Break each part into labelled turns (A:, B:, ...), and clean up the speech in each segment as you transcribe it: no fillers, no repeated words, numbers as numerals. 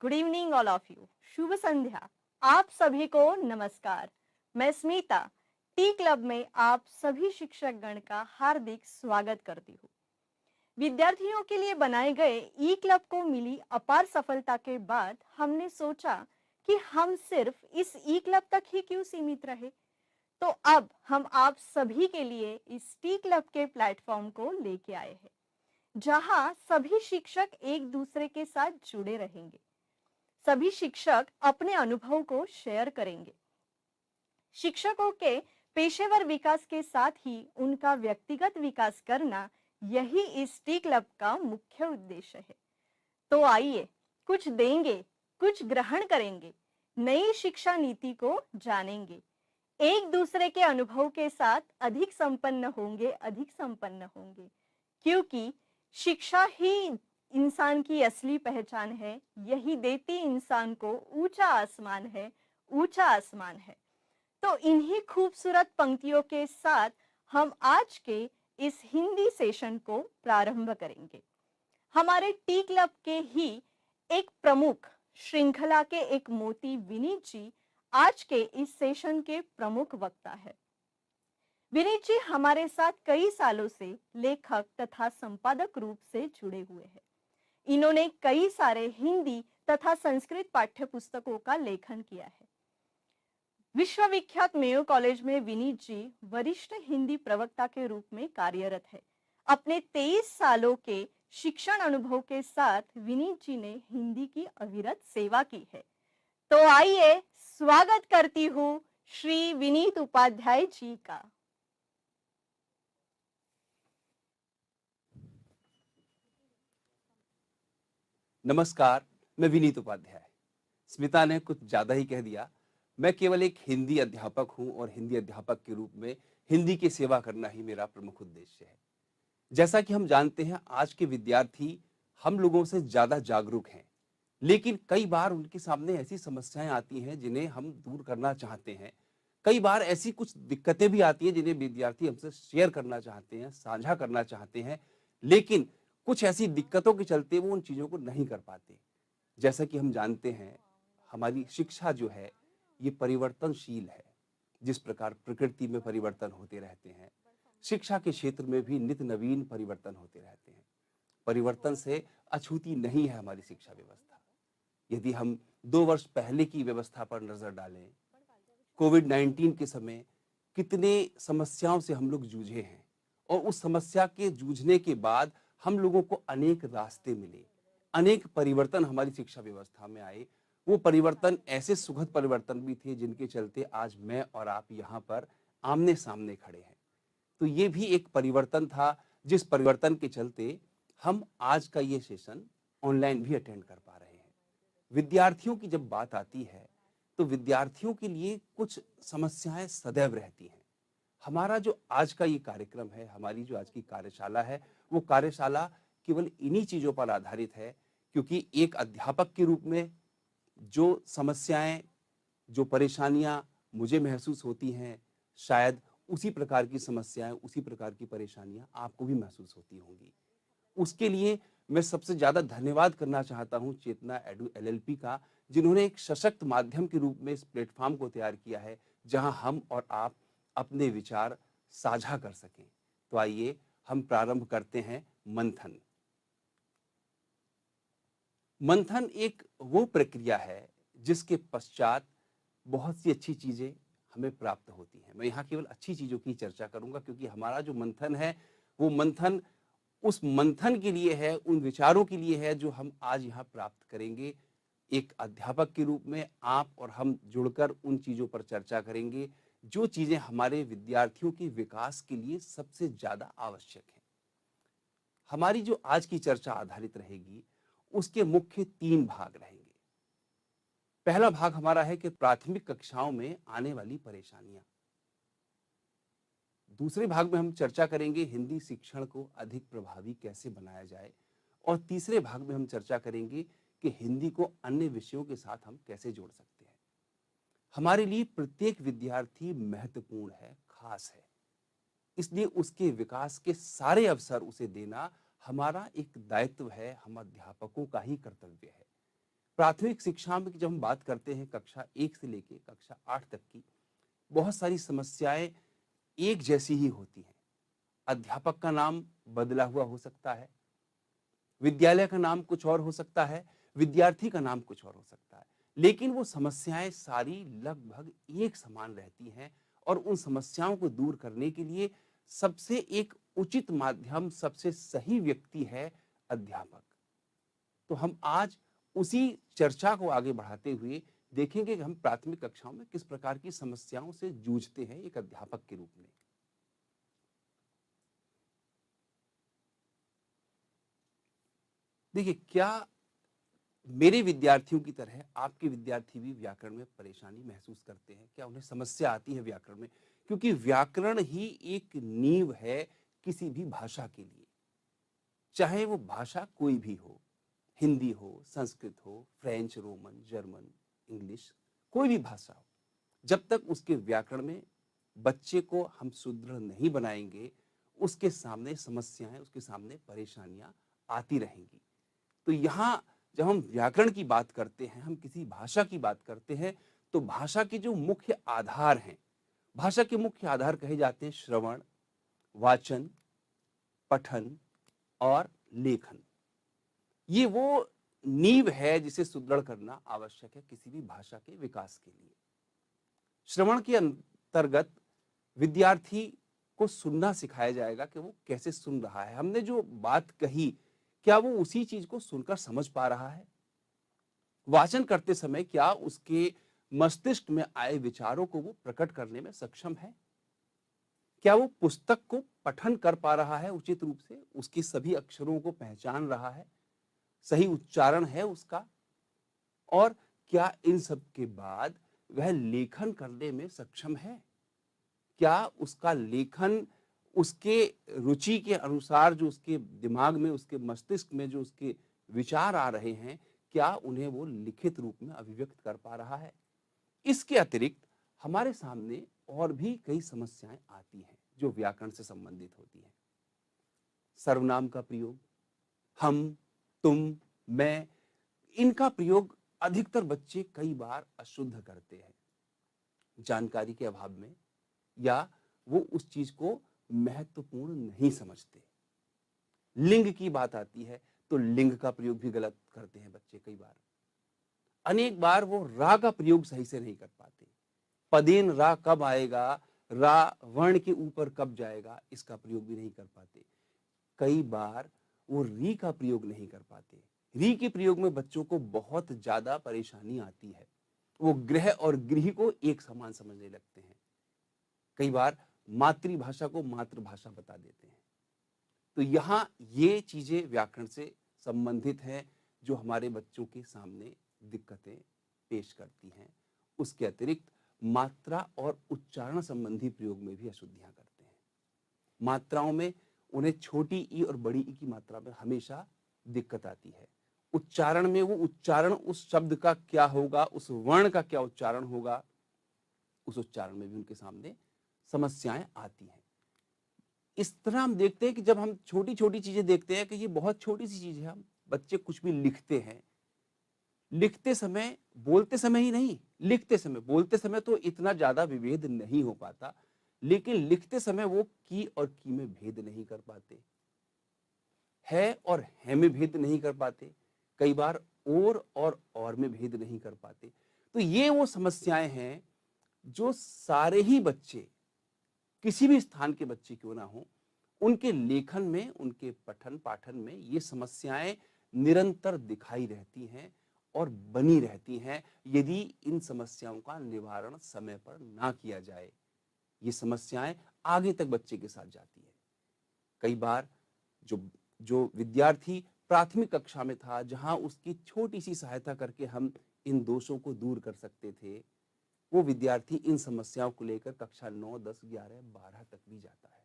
A: Good evening all of you. शुभ संध्या। आप सभी को नमस्कार। मैं स्मिता टी क्लब में आप सभी शिक्षक गण का हार्दिक स्वागत करती हूँ। विद्यार्थियों के लिए बनाए गए ई क्लब को मिली अपार सफलता के बाद हमने सोचा कि हम सिर्फ इस ई क्लब तक ही क्यों सीमित रहे। तो अब हम आप सभी के लिए इस टी क्लब के प्लेटफॉर्म को लेके आए हैं, जहां सभी शिक्षक एक दूसरे के साथ जुड़े रहेंगे। सभी शिक्षक अपने अनुभव को शेयर करेंगे। शिक्षकों के पेशेवर विकास के साथ ही उनका व्यक्तिगत विकास करना, यही इस टी क्लब का मुख्य उद्देश्य है। तो आइए, कुछ देंगे, कुछ ग्रहण करेंगे, नई शिक्षा नीति को जानेंगे, एक दूसरे के अनुभव के साथ अधिक संपन्न होंगे, क्योंकि शिक्षा ही इंसान की असली पहचान है। यही देती इंसान को ऊंचा आसमान है। तो इन्हीं खूबसूरत पंक्तियों के साथ हम आज के इस हिंदी सेशन को प्रारंभ करेंगे। हमारे टी क्लब के ही एक प्रमुख, श्रृंखला के एक मोती विनीत जी आज के इस सेशन के प्रमुख वक्ता है। विनीत जी हमारे साथ कई सालों से लेखक तथा संपादक रूप से जुड़े हुए हैं। इन्होंने कई सारे हिंदी तथा संस्कृत पाठ्य पुस्तकों का लेखन किया है। विश्वविख्यात मेयो कॉलेज में विनीत जी वरिष्ठ हिंदी प्रवक्ता के रूप में कार्यरत है। अपने 23 सालों के शिक्षण अनुभव के साथ विनीत जी ने हिंदी की अविरत सेवा की है। तो आइए स्वागत करती हूँ श्री विनीत उपाध्याय जी का।
B: नमस्कार, मैं विनीत उपाध्याय। स्मिता ने कुछ ज्यादा ही कह दिया। मैं केवल एक हिंदी अध्यापक हूं और हिंदी अध्यापक के रूप में हिंदी की सेवा करना ही मेरा प्रमुख उद्देश्य है। जैसा कि हम जानते हैं, आज के विद्यार्थी हम लोगों से ज्यादा जागरूक हैं, लेकिन कई बार उनके सामने ऐसी समस्याएं आती हैं जिन्हें हम दूर करना चाहते हैं। कई बार ऐसी कुछ दिक्कतें भी आती हैं जिन्हें विद्यार्थी हमसे शेयर करना चाहते हैं, साझा करना चाहते हैं, लेकिन कुछ ऐसी दिक्कतों के चलते वो उन चीजों को नहीं कर पाते। जैसा कि हम जानते हैं, हमारी शिक्षा जो है ये परिवर्तनशील है। जिस प्रकार प्रकृति में परिवर्तन होते रहते हैं, शिक्षा के क्षेत्र में भी नित्य नवीन परिवर्तन होते रहते हैं। परिवर्तन से अछूती नहीं है हमारी शिक्षा व्यवस्था। यदि हम 2 वर्ष पहले की व्यवस्था पर नजर डालें, कोविड-19 के समय कितने समस्याओं से हम लोग जूझे हैं, और उस समस्या के जूझने के बाद हम लोगों को अनेक रास्ते मिले, अनेक परिवर्तन हमारी शिक्षा व्यवस्था में आए। वो परिवर्तन ऐसे सुखद परिवर्तन भी थे जिनके चलते आज मैं और आप यहाँ पर आमने सामने खड़े हैं। तो ये भी एक परिवर्तन था, जिस परिवर्तन के चलते हम आज का ये सेशन ऑनलाइन भी अटेंड कर पा रहे हैं। विद्यार्थियों की जब बात आती है, तो विद्यार्थियों के लिए कुछ समस्याएं सदैव रहती हैं। हमारा जो आज का ये कार्यक्रम है, हमारी जो आज की कार्यशाला है, वो कार्यशाला केवल इन्हीं चीजों पर आधारित है, क्योंकि एक अध्यापक के रूप में जो समस्याएं, जो परेशानियां मुझे महसूस होती हैं, शायद उसी प्रकार की समस्याएं, उसी प्रकार की परेशानियां आपको भी महसूस होती होंगी। उसके लिए मैं सबसे ज्यादा धन्यवाद करना चाहता हूं चेतना एडू एलएलपी का, जिन्होंने एक सशक्त माध्यम के रूप में इस प्लेटफॉर्म को तैयार किया है, जहां हम और आप अपने विचार साझा कर सकें। तो आइए हम प्रारंभ करते हैं मंथन। मंथन एक वो प्रक्रिया है जिसके पश्चात बहुत सी अच्छी चीजें हमें प्राप्त होती हैं। मैं यहाँ केवल अच्छी चीजों की चर्चा करूंगा, क्योंकि हमारा जो मंथन है वो मंथन उस मंथन के लिए है, उन विचारों के लिए है जो हम आज यहाँ प्राप्त करेंगे। एक अध्यापक के रूप में आप और हम जुड़कर उन चीजों पर चर्चा करेंगे जो चीजें हमारे विद्यार्थियों के विकास के लिए सबसे ज्यादा आवश्यक हैं। हमारी जो आज की चर्चा आधारित रहेगी, उसके मुख्य 3 भाग रहेंगे। पहला भाग हमारा है कि प्राथमिक कक्षाओं में आने वाली परेशानियां। दूसरे भाग में हम चर्चा करेंगे हिंदी शिक्षण को अधिक प्रभावी कैसे बनाया जाए, और तीसरे भाग में हम चर्चा करेंगे कि हिंदी को अन्य विषयों के साथ हम कैसे जोड़ सकते हैं। हमारे लिए प्रत्येक विद्यार्थी महत्वपूर्ण है, खास है, इसलिए उसके विकास के सारे अवसर उसे देना हमारा एक दायित्व है, हम अध्यापकों का ही कर्तव्य है। प्राथमिक शिक्षा में जब हम बात करते हैं कक्षा 1 से लेके कक्षा 8 तक की, बहुत सारी समस्याएं एक जैसी ही होती हैं। अध्यापक का नाम बदला हुआ हो सकता है, विद्यालय का नाम कुछ और हो सकता है, विद्यार्थी का नाम कुछ और हो सकता है, लेकिन वो समस्याएं सारी लगभग एक समान रहती हैं। और उन समस्याओं को दूर करने के लिए सबसे एक उचित माध्यम, सबसे सही व्यक्ति है अध्यापक। तो हम आज उसी चर्चा को आगे बढ़ाते हुए देखेंगे कि हम प्राथमिक कक्षाओं में किस प्रकार की समस्याओं से जूझते हैं एक अध्यापक के रूप में। देखिए, क्या मेरे विद्यार्थियों की तरह आपके विद्यार्थी भी व्याकरण में परेशानी महसूस करते हैं? क्या उन्हें समस्या आती है व्याकरण में? क्योंकि व्याकरण ही एक नींव है किसी भी भाषा के लिए, चाहे वो भाषा कोई भी हो, हिंदी हो, संस्कृत हो, फ्रेंच, रोमन, जर्मन, इंग्लिश, कोई भी भाषा हो। जब तक उसके व्याकरण में बच्चे को हम सुदृढ़ नहीं बनाएंगे, उसके सामने समस्याएं, उसके सामने परेशानियां आती रहेंगी। तो यहाँ जब हम व्याकरण की बात करते हैं, हम किसी भाषा की बात करते हैं, तो भाषा के जो मुख्य आधार हैं, भाषा के मुख्य आधार कहे जाते हैं श्रवण, वाचन, पठन और लेखन। ये वो नींव है जिसे सुदृढ़ करना आवश्यक है किसी भी भाषा के विकास के लिए। श्रवण के अंतर्गत विद्यार्थी को सुनना सिखाया जाएगा कि वो कैसे सुन रहा है, हमने जो बात कही क्या वो उसी चीज को सुनकर समझ पा रहा है। वाचन करते समय क्या उसके मस्तिष्क में आए विचारों को वो प्रकट करने में सक्षम है। क्या वो पुस्तक को पठन कर पा रहा है उचित रूप से, उसकी सभी अक्षरों को पहचान रहा है, सही उच्चारण है उसका। और क्या इन सब के बाद वह लेखन करने में सक्षम है? क्या उसका लेखन उसके रुचि के अनुसार, जो उसके दिमाग में, उसके मस्तिष्क में जो उसके विचार आ रहे हैं, क्या उन्हें वो लिखित रूप में अभिव्यक्त कर पा रहा है? इसके अतिरिक्त हमारे सामने और भी कई समस्याएं आती हैं जो व्याकरण से संबंधित होती हैं। सर्वनाम का प्रयोग, हम, तुम, मैं, इनका प्रयोग अधिकतर बच्चे कई बार अशुद्ध करते हैं जानकारी के अभाव में, या वो उस चीज को महत्वपूर्ण नहीं समझते। लिंग की बात आती है तो लिंग का प्रयोग भी गलत करते हैं बच्चे कई बार। अनेक बार वो रा का प्रयोग सही से नहीं कर पाते। पदेन रा कब आएगा, रा वर्ण के ऊपर कब जाएगा, इसका प्रयोग भी नहीं कर पाते। कई बार वो री का प्रयोग नहीं कर पाते। री के प्रयोग में बच्चों को बहुत ज्यादा परेशानी आती है। वो गृह और गृह को एक समान समझने लगते हैं। कई बार मातृभाषा को मातृभाषा बता देते हैं। तो यहाँ ये चीजें व्याकरण से संबंधित हैं जो हमारे बच्चों के सामने दिक्कतें पेश करती हैं। उसके अतिरिक्त मात्रा और उच्चारण संबंधी प्रयोग में भी अशुद्धियां करते हैं। मात्राओं में उन्हें छोटी ई और बड़ी ई की मात्रा में हमेशा दिक्कत आती है। उच्चारण में वो उच्चारण, उस शब्द का क्या होगा, उस वर्ण का क्या उच्चारण होगा, उस उच्चारण में भी उनके सामने समस्याएं आती हैं। इस तरह हम देखते हैं कि जब हम छोटी छोटी चीजें देखते हैं कि ये बहुत छोटी सी चीज है, हम बच्चे कुछ भी लिखते हैं, लिखते समय, बोलते समय ही नहीं, लिखते समय, बोलते समय तो इतना ज्यादा विभेद नहीं हो पाता, लेकिन लिखते समय वो की और की में भेद नहीं कर पाते, है और है में भेद नहीं कर पाते, कई बार और में भेद नहीं कर पाते। तो ये वो समस्याएं हैं जो सारे ही बच्चे, किसी भी स्थान के बच्चे क्यों ना हो, उनके लेखन में, उनके पठन पाठन में ये समस्याएं निरंतर दिखाई रहती हैं और बनी रहती हैं यदि इन समस्याओं का निवारण समय पर ना किया जाए। ये समस्याएं आगे तक बच्चे के साथ जाती है। कई बार जो जो विद्यार्थी प्राथमिक कक्षा में था, जहां उसकी छोटी सी सहायता करके हम इन दोषों को दूर कर सकते थे, वो विद्यार्थी इन समस्याओं को लेकर कक्षा 9, 10, 11, 12 तक भी जाता है।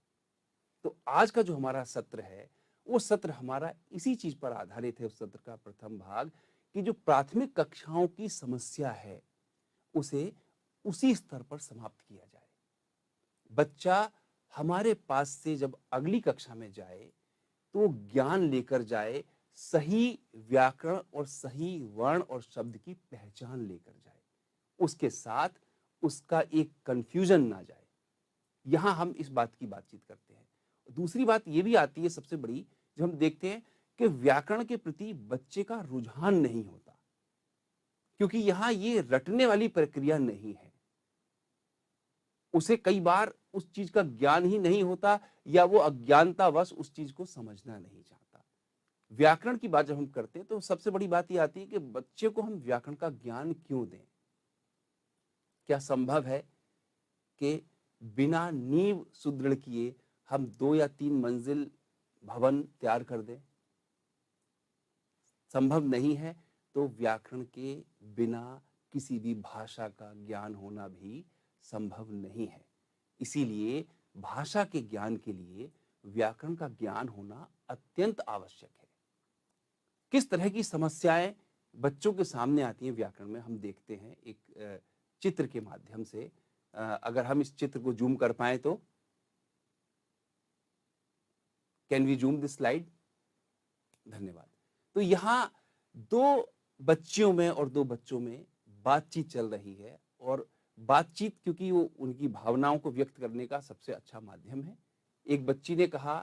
B: तो आज का जो हमारा सत्र है, वो सत्र हमारा इसी चीज पर आधारित है। उस सत्र का प्रथम भाग कि जो प्राथमिक कक्षाओं की समस्या है उसे उसी स्तर पर समाप्त किया जाए। बच्चा हमारे पास से जब अगली कक्षा में जाए तो ज्ञान लेकर जाए, सही व्याकरण और सही वर्ण और शब्द की पहचान लेकर जाए, उसके साथ उसका एक कंफ्यूजन ना जाए। यहां हम इस बात की बातचीत करते हैं। दूसरी बात ये भी आती है सबसे बड़ी, जो हम देखते हैं कि व्याकरण के प्रति बच्चे का रुझान नहीं होता, क्योंकि यहां ये रटने वाली प्रक्रिया नहीं है। उसे कई बार उस चीज का ज्ञान ही नहीं होता, या वो अज्ञानतावश उस चीज को समझना नहीं चाहता। व्याकरण की बात जब हम करते हैं तो सबसे बड़ी बात ये आती है कि बच्चे को हम व्याकरण का ज्ञान क्यों दें। क्या संभव है कि बिना नींव सुदृढ़ किए हम 2 या 3 मंजिल भवन तैयार कर दें? संभव नहीं है। तो व्याकरण के बिना किसी भी भाषा का ज्ञान होना भी संभव नहीं है। इसीलिए भाषा के ज्ञान के लिए व्याकरण का ज्ञान होना अत्यंत आवश्यक है। किस तरह की समस्याएं बच्चों के सामने आती हैं व्याकरण में, हम देखते हैं एक चित्र के माध्यम से। अगर हम इस चित्र को जूम कर पाए तो can we zoom this slide? धन्यवाद। तो यहां 2 बच्चियों में और 2 बच्चों में बातचीत चल रही है, और बातचीत क्योंकि वो उनकी भावनाओं को व्यक्त करने का सबसे अच्छा माध्यम है। एक बच्ची ने कहा,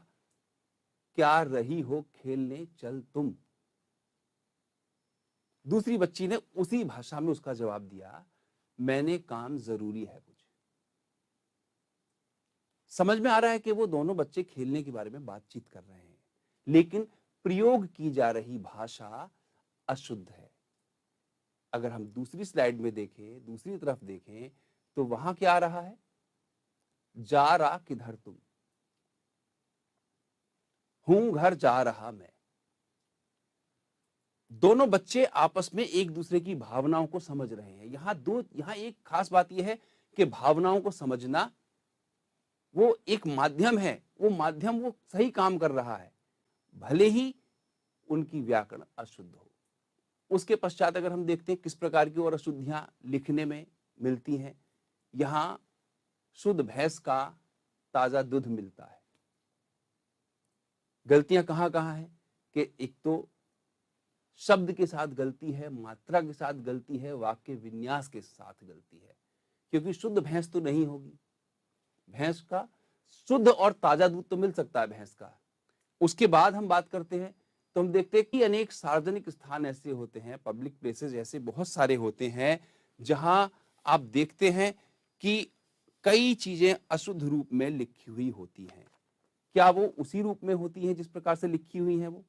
B: क्या रही हो खेलने चल तुम। दूसरी बच्ची ने उसी भाषा में उसका जवाब दिया, मैंने काम जरूरी है कुछ। समझ में आ रहा है कि वो दोनों बच्चे खेलने के बारे में बातचीत कर रहे हैं, लेकिन प्रयोग की जा रही भाषा अशुद्ध है। अगर हम दूसरी स्लाइड में देखें, दूसरी तरफ देखें, तो वहां क्या आ रहा है? जा रहा किधर तुम, हूं घर जा रहा मैं। दोनों बच्चे आपस में एक दूसरे की भावनाओं को समझ रहे हैं। यहां एक खास बात यह है कि भावनाओं को समझना वो एक माध्यम है, वो माध्यम वो सही काम कर रहा है, भले ही उनकी व्याकरण अशुद्ध हो। उसके पश्चात अगर हम देखते हैं किस प्रकार की और अशुद्धियां लिखने में मिलती हैं, यहां शुद्ध भैंस का ताजा दूध मिलता है। गलतियां कहां कहां है कि एक तो शब्द के साथ गलती है, मात्रा के साथ गलती है, वाक्य विन्यास के साथ गलती है, क्योंकि शुद्ध भैंस तो नहीं होगी। भैंस का शुद्ध और ताजा दूध तो मिल सकता है भैंस का। उसके बाद हम बात करते हैं तो हम देखते हैं कि अनेक सार्वजनिक स्थान ऐसे होते हैं, पब्लिक प्लेसेस ऐसे बहुत सारे होते हैं, जहां आप देखते हैं कि कई चीजें अशुद्ध रूप में लिखी हुई होती हैं। क्या वो उसी रूप में होती हैं जिस प्रकार से लिखी हुई हैं? वो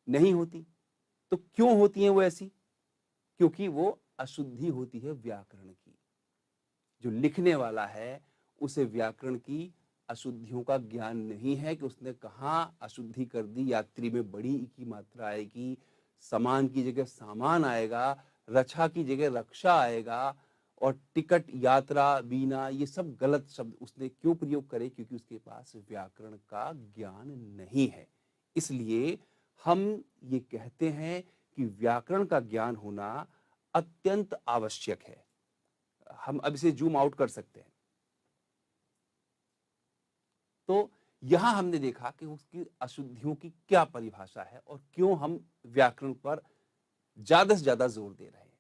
B: नहीं होती। तो क्यों होती हैं वो ऐसी? क्योंकि वो अशुद्धि होती है व्याकरण की। जो लिखने वाला है उसे व्याकरण की अशुद्धियों का ज्ञान नहीं है कि उसने कहां अशुद्धि कर दी। यात्री में बड़ी ई की मात्रा आएगी, समान की जगह सामान आएगा, रक्षा की जगह रक्षा आएगा, और टिकट, यात्रा, बीना, ये सब गलत शब्द उसने क्यों प्रयोग करे? क्योंकि उसके पास व्याकरण का ज्ञान नहीं है। इसलिए हम ये कहते हैं कि व्याकरण का ज्ञान होना अत्यंत आवश्यक है। हम अब इसे जूम आउट कर सकते हैं। तो यहां हमने देखा कि उसकी अशुद्धियों की क्या परिभाषा है और क्यों हम व्याकरण पर ज्यादा से ज्यादा जोर दे रहे हैं।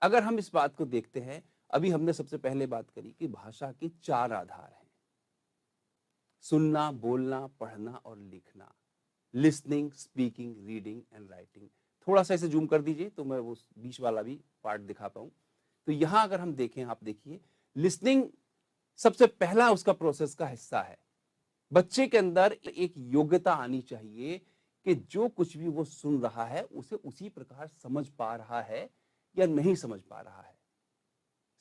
B: अगर हम इस बात को देखते हैं, अभी हमने सबसे पहले बात करी कि भाषा के 4 आधार हैं: सुनना, बोलना, पढ़ना और लिखना। Listening, speaking, reading and writing. थोड़ा सा इसे जूम कर दीजिए तो मैं वो बीच वाला भी पार्ट दिखा पाऊं। तो यहां अगर हम देखें, आप देखिए, लिसनिंग सबसे पहला उसका प्रोसेस का हिस्सा है। बच्चे के अंदर एक योग्यता आनी चाहिए कि जो कुछ भी वो सुन रहा है उसे उसी प्रकार समझ पा रहा है या नहीं समझ पा रहा है।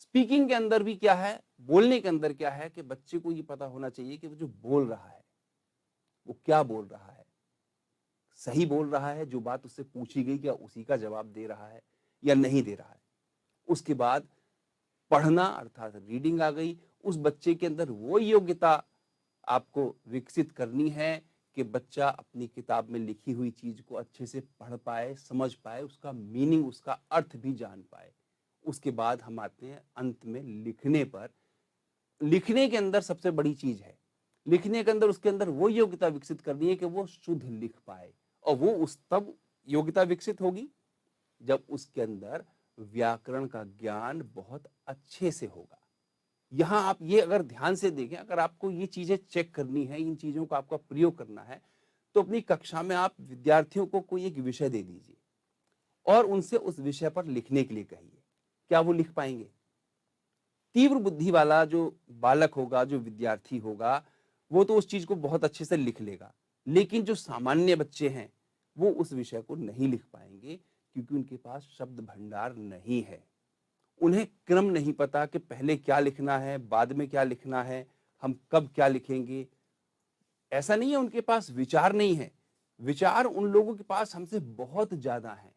B: स्पीकिंग के अंदर भी क्या है, बोलने के अंदर क्या है, कि बच्चे को ये पता होना चाहिए कि वो जो बोल रहा है वो क्या बोल रहा है, सही बोल रहा है, जो बात उससे पूछी गई क्या उसी का जवाब दे रहा है या नहीं दे रहा है। उसके बाद पढ़ना अर्थात रीडिंग आ गई। उस बच्चे के अंदर वो योग्यता आपको विकसित करनी है कि बच्चा अपनी किताब में लिखी हुई चीज को अच्छे से पढ़ पाए, समझ पाए, उसका मीनिंग, उसका अर्थ भी जान पाए। उसके बाद हम आते हैं अंत में लिखने पर। लिखने के अंदर सबसे बड़ी चीज है, लिखने के अंदर उसके अंदर वो योग्यता विकसित करनी है कि वो शुद्ध लिख पाए और वो उस तब योग्यता विकसित होगी जब उसके अंदर व्याकरण का ज्ञान बहुत अच्छे से होगा। यहाँ आप ये अगर ध्यान से देखें, अगर आपको ये चीजें चेक करनी है, इन चीजों का आपका प्रयोग करना है, तो अपनी कक्षा में आप विद्यार्थियों को कोई एक विषय दे दीजिए और उनसे उस विषय पर लिखने के लिए कहिए। क्या वो लिख पाएंगे? तीव्र बुद्धि वाला जो बालक होगा, जो विद्यार्थी होगा, वो तो उस चीज को बहुत अच्छे से लिख लेगा, लेकिन जो सामान्य बच्चे हैं वो उस विषय को नहीं लिख पाएंगे, क्योंकि उनके पास शब्द भंडार नहीं है। उन्हें क्रम नहीं पता कि पहले क्या लिखना है, बाद में क्या लिखना है, हम कब क्या लिखेंगे। ऐसा नहीं है उनके पास विचार नहीं है, विचार उन लोगों के पास हमसे बहुत ज्यादा है।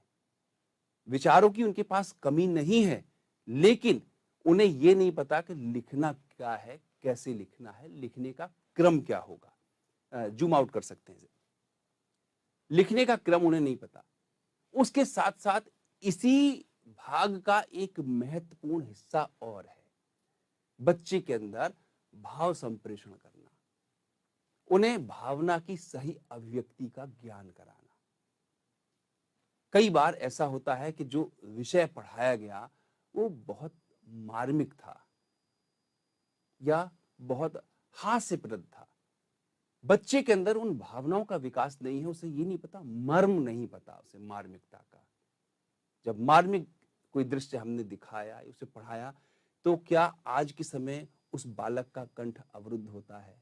B: विचारों की उनके पास कमी नहीं है, लेकिन उन्हें यह नहीं पता कि लिखना क्या है, कैसे लिखना है, लिखने का क्रम क्या होगा। जूम आउट कर सकते हैं, लिखने का क्रम उन्हें नहीं पता। उसके साथ साथ इसी भाग का एक महत्वपूर्ण हिस्सा और है, बच्चे के अंदर भाव संप्रेषण करना, उन्हें भावना की सही अभिव्यक्ति का ज्ञान कराना। कई बार ऐसा होता है कि जो विषय पढ़ाया गया वो बहुत मार्मिक था या बहुत हास्यप्रद था, बच्चे के अंदर उन भावनाओं का विकास नहीं है, उसे ये नहीं पता, मर्म नहीं पता उसे मार्मिकता का। जब मार्मिक कोई दृश्य हमने दिखाया, उसे पढ़ाया, तो क्या आज के समय उस बालक का कंठ अवरुद्ध होता है?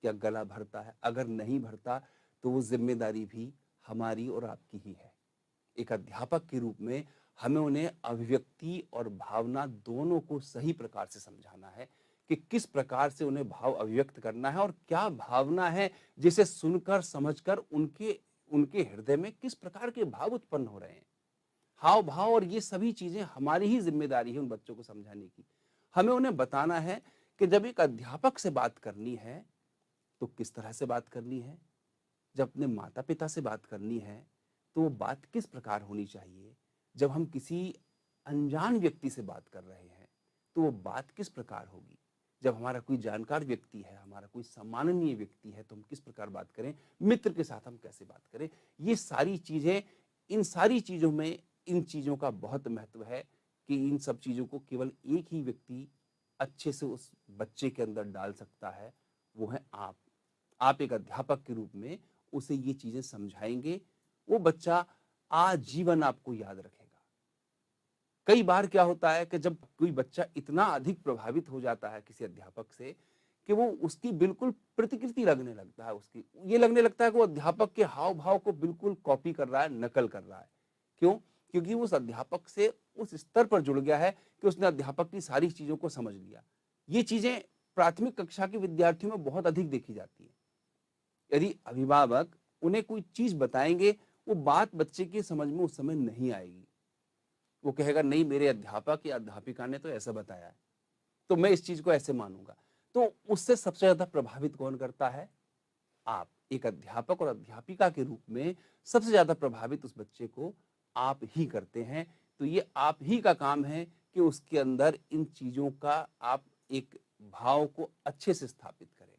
B: क्या गला भरता है? अगर नहीं भरता तो वो जिम्मेदारी भी हमारी और आपकी ही है। एक अध्यापक के रूप में हमें उन्हें अभिव्यक्ति और भावना दोनों को सही प्रकार से समझाना है कि किस प्रकार से उन्हें भाव अभिव्यक्त करना है और क्या भावना है जिसे सुनकर समझकर उनके उनके हृदय में किस प्रकार के भाव उत्पन्न हो रहे हैं। हाव भाव और ये सभी चीजें हमारी ही जिम्मेदारी है उन बच्चों को समझाने की। हमें उन्हें बताना है कि जब एक अध्यापक से बात करनी है तो किस तरह से बात करनी है, जब अपने माता पिता से बात करनी है तो वो बात किस प्रकार होनी चाहिए, जब हम किसी अनजान व्यक्ति से बात कर रहे हैं तो वो बात किस प्रकार होगी, जब हमारा कोई जानकार व्यक्ति है, हमारा कोई सम्माननीय व्यक्ति है तो हम किस प्रकार बात करें, मित्र के साथ हम कैसे बात करें। ये सारी चीजें, इन सारी चीजों में इन चीजों का बहुत महत्व है कि इन सब चीजों को केवल एक ही व्यक्ति अच्छे से उस बच्चे के अंदर डाल सकता है, वो है आप। आप एक अध्यापक के रूप में उसे ये चीजें समझाएंगे, वो बच्चा आजीवन आपको याद रखेगा। कई बार क्या होता है कि जब कोई बच्चा इतना अधिक प्रभावित हो जाता है किसी अध्यापक से कि वो उसकी बिल्कुल प्रतिकृति लगने लगता है, उसकी ये लगने लगता है कि वो अध्यापक के हाव भाव को बिल्कुल कॉपी कर रहा है, नकल कर रहा है। क्यों? क्योंकि वो उस अध्यापक से उस स्तर पर जुड़ गया है कि उसने अध्यापक की सारी चीजों को समझ लिया। ये चीजें प्राथमिक कक्षा के विद्यार्थियों में बहुत अधिक देखी जाती है। यदि अभिभावक उन्हें कोई चीज बताएंगे, वो बात बच्चे की समझ में उस समय नहीं आएगी। वो कहेगा नहीं, मेरे अध्यापक या अध्यापिका ने तो ऐसा बताया है, तो मैं इस चीज को ऐसे मानूंगा। तो उससे सबसे ज्यादा प्रभावित कौन करता है? आप। एक अध्यापक और अध्यापिका के रूप में सबसे ज्यादा प्रभावित उस बच्चे को आप ही करते हैं। तो ये आप ही का काम है कि उसके अंदर इन चीजों का आप एक भाव को अच्छे से स्थापित करें।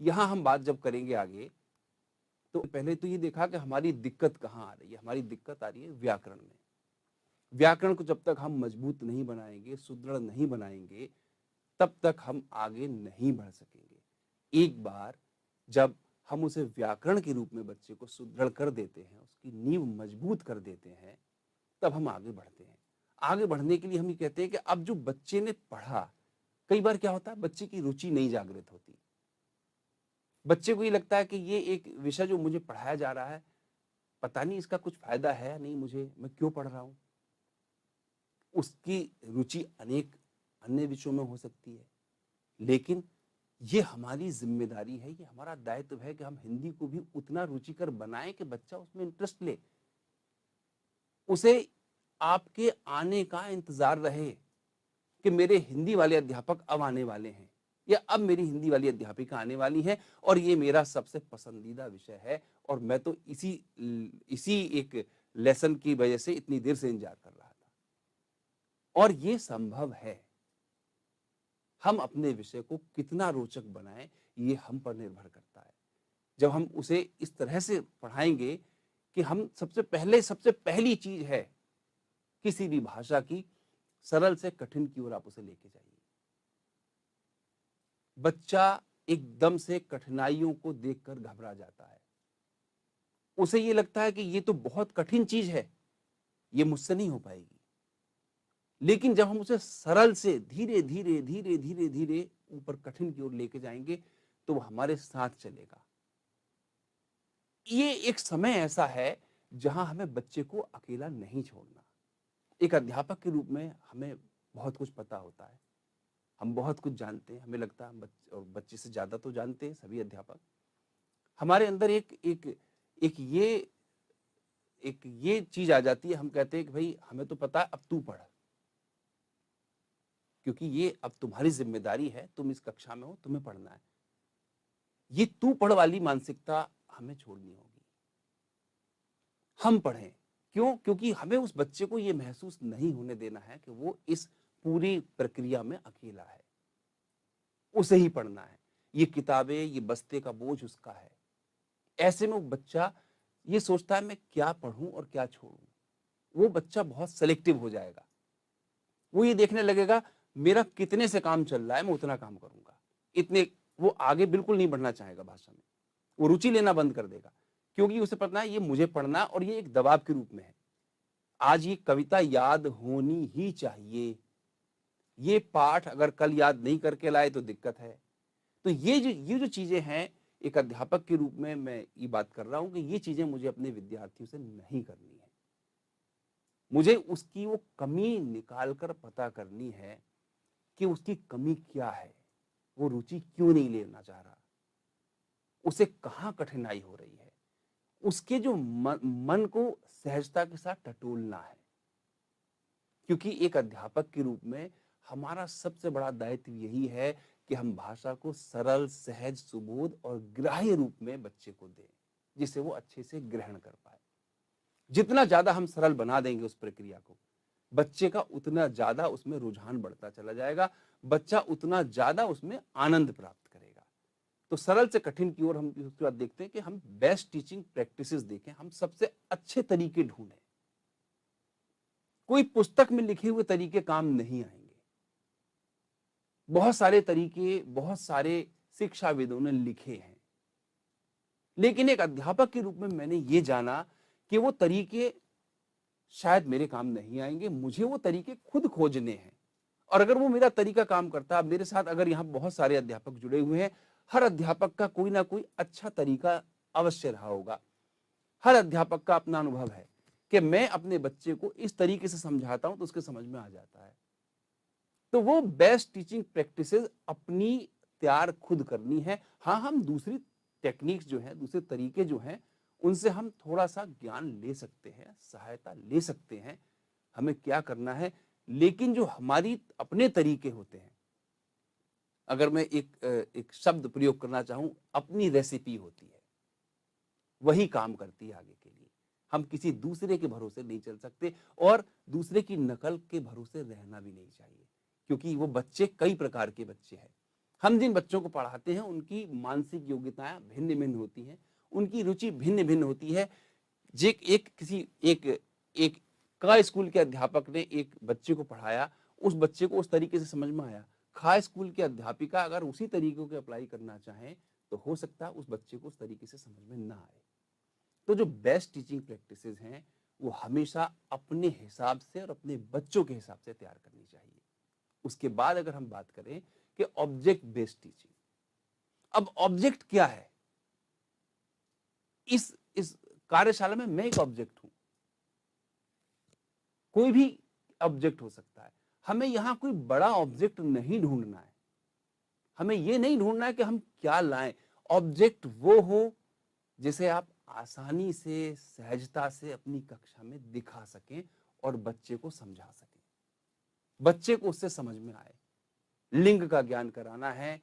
B: यहां हम बात जब करेंगे आगे, तो पहले तो ये देखा कि हमारी दिक्कत कहाँ आ रही है। हमारी दिक्कत आ रही है व्याकरण में। व्याकरण को जब तक हम मजबूत नहीं बनाएंगे, सुदृढ़ नहीं बनाएंगे, तब तक हम आगे नहीं बढ़ सकेंगे। एक बार जब हम उसे व्याकरण के रूप में बच्चे को सुदृढ़ कर देते हैं, उसकी नींव मजबूत कर देते हैं, तब हम आगे बढ़ते हैं। आगे बढ़ने के लिए हम ये कहते हैं कि अब जो बच्चे ने पढ़ा, कई बार क्या होता है, बच्चे की रुचि नहीं जागृत होती। बच्चे को ये लगता है कि ये एक विषय जो मुझे पढ़ाया जा रहा है, पता नहीं इसका कुछ फायदा है या नहीं, मुझे, मैं क्यों पढ़ रहा हूं। उसकी रुचि अनेक अन्य विषयों में हो सकती है, लेकिन ये हमारी जिम्मेदारी है, ये हमारा दायित्व है कि हम हिंदी को भी उतना रुचिकर बनाएं कि बच्चा उसमें इंटरेस्ट ले, उसे आपके आने का इंतजार रहे कि मेरे हिंदी वाले अध्यापक अब आने वाले हैं या अब मेरी हिंदी वाली अध्यापिका आने वाली है और ये मेरा सबसे पसंदीदा विषय है और मैं तो इसी एक लेसन की वजह से इतनी देर से इंतजार कर रहा था। और ये संभव है। हम अपने विषय को कितना रोचक बनाएं, ये हम पर निर्भर करता है। जब हम उसे इस तरह से पढ़ाएंगे कि हम सबसे पहली चीज है किसी भी भाषा की, सरल से कठिन की ओर आप उसे लेके जाइए। बच्चा एकदम से कठिनाइयों को देखकर घबरा जाता है। उसे ये लगता है कि ये तो बहुत कठिन चीज है, ये मुझसे नहीं हो पाएगी। लेकिन जब हम उसे सरल से धीरे धीरे धीरे धीरे धीरे ऊपर कठिन की ओर लेके जाएंगे तो वो हमारे साथ चलेगा। ये एक समय ऐसा है जहां हमें बच्चे को अकेला नहीं छोड़ना। एक अध्यापक के रूप में हमें बहुत कुछ पता होता है, हम बहुत कुछ जानते हैं, हमें लगता है और बच्चे से ज्यादा तो जानते हैं सभी अध्यापक। हमारे अंदर एक ये चीज आ जाती है, हम कहते हैं कि भाई हमें तो पता है, अब तू पढ़, क्योंकि ये अब तुम्हारी जिम्मेदारी है, तुम इस कक्षा में हो, तुम्हें पढ़ना है। ये तू पढ़ वाली मानसिकता हमें छोड़नी होगी। हम पढ़ें, क्यों? क्योंकि हमें उस बच्चे को ये महसूस नहीं होने देना है कि वो इस पूरी प्रक्रिया में अकेला है, उसे ही पढ़ना है। ये किताबें, ये बस्ते का बोझ उसका है। ऐसे में वो बच्चा ये सोचता है मैं क्या पढ़ूं और क्या छोड़ूं। वो बच्चा बहुत सेलेक्टिव हो जाएगा। वो ये देखने लगेगा मेरा कितने से काम चल रहा है, मैं उतना काम करूंगा। इतने वो आगे बिल्कुल नहीं बढ़ना चाहेगा भाषा में, वो रुचि लेना बंद कर देगा, क्योंकि उसे पता है ये मुझे पढ़ना, और ये एक दबाव के रूप में है। आज ये कविता याद होनी ही चाहिए, ये पाठ अगर कल याद नहीं करके लाए तो दिक्कत है। तो ये जो चीजें हैं, एक अध्यापक के रूप में मैं ये बात कर रहा हूं कि ये चीजें मुझे अपने विद्यार्थियों से नहीं करनी है। मुझे उसकी वो कमी निकाल कर पता करनी है कि उसकी कमी क्या है, वो रुचि क्यों नहीं लेना चाह रहा, उसे कहाँ कठिनाई हो रही है। उसके जो मन को सहजता के साथ टटोलना है, क्योंकि एक अध्यापक के रूप में हमारा सबसे बड़ा दायित्व यही है कि हम भाषा को सरल, सहज, सुबोध और ग्राह्य रूप में बच्चे को दें, जिसे वो अच्छे से ग्रहण कर पाए। जितना ज्यादा हम सरल बना देंगे उस प्रक्रिया को, बच्चे का उतना ज्यादा उसमें रुझान बढ़ता चला जाएगा, बच्चा उतना ज्यादा उसमें आनंद प्राप्त करेगा। तो सरल से कठिन की ओर हम उसके बाद देखते हैं कि हम बेस्ट टीचिंग प्रैक्टिसेस देखें, हम सबसे अच्छे तरीके ढूंढें। कोई पुस्तक में लिखे हुए तरीके काम नहीं आएंगे। बहुत सारे तरीके, बहुत सारे शिक्षाविदों ने लिखे हैं, लेकिन एक अध्यापक के रूप में मैंने ये जाना कि वो तरीके शायद मेरे काम नहीं आएंगे, मुझे वो तरीके खुद खोजने हैं। और अगर वो मेरा तरीका काम करता है, मेरे साथ अगर यहाँ बहुत सारे अध्यापक जुड़े हुए हैं, हर अध्यापक का कोई ना कोई अच्छा तरीका अवश्य रहा होगा। हर अध्यापक का अपना अनुभव है कि मैं अपने बच्चे को इस तरीके से समझाता हूं तो उसके समझ में आ जाता है। तो वो बेस्ट टीचिंग प्रैक्टिसेस अपनी तैयार खुद करनी है। हाँ, हम दूसरी टेक्निक्स जो है, दूसरे तरीके जो हैं, उनसे हम थोड़ा सा ज्ञान ले सकते हैं, सहायता ले सकते हैं, हमें क्या करना है। लेकिन जो हमारी अपने तरीके होते हैं, अगर मैं एक शब्द प्रयोग करना चाहूं, अपनी रेसिपी होती है, वही काम करती है आगे के लिए। हम किसी दूसरे के भरोसे नहीं चल सकते, और दूसरे की नकल के भरोसे रहना भी नहीं चाहिए, क्योंकि वो बच्चे कई प्रकार के बच्चे हैं। हम जिन बच्चों को पढ़ाते हैं उनकी मानसिक योग्यताएं भिन्न भिन्न होती हैं, उनकी रुचि भिन्न भिन्न होती है। जे एक किसी एक एक का स्कूल के अध्यापक ने एक बच्चे को पढ़ाया, उस बच्चे को उस तरीके से समझ में आया। खा स्कूल की अध्यापिका अगर उसी तरीकों के अप्लाई करना चाहें तो हो सकता है उस बच्चे को उस तरीके से समझ में ना आए। तो जो बेस्ट टीचिंग प्रैक्टिसेस हैं, वो हमेशा अपने हिसाब से और अपने बच्चों के हिसाब से तैयार करनी चाहिए। उसके बाद अगर हम बात करें कि ऑब्जेक्ट बेस्ड टीचिंग, अब ऑब्जेक्ट क्या है? इस कार्यशाला में मैं एक ऑब्जेक्ट हूं, कोई भी ऑब्जेक्ट हो सकता है। हमें यहां कोई बड़ा ऑब्जेक्ट नहीं ढूंढना है, हमें यह नहीं ढूंढना है कि हम क्या लाएं। ऑब्जेक्ट वो हो जिसे आप आसानी से, सहजता से अपनी कक्षा में दिखा सकें और बच्चे को समझा सकें, बच्चे को उससे समझ में आए। लिंग का ज्ञान कराना है,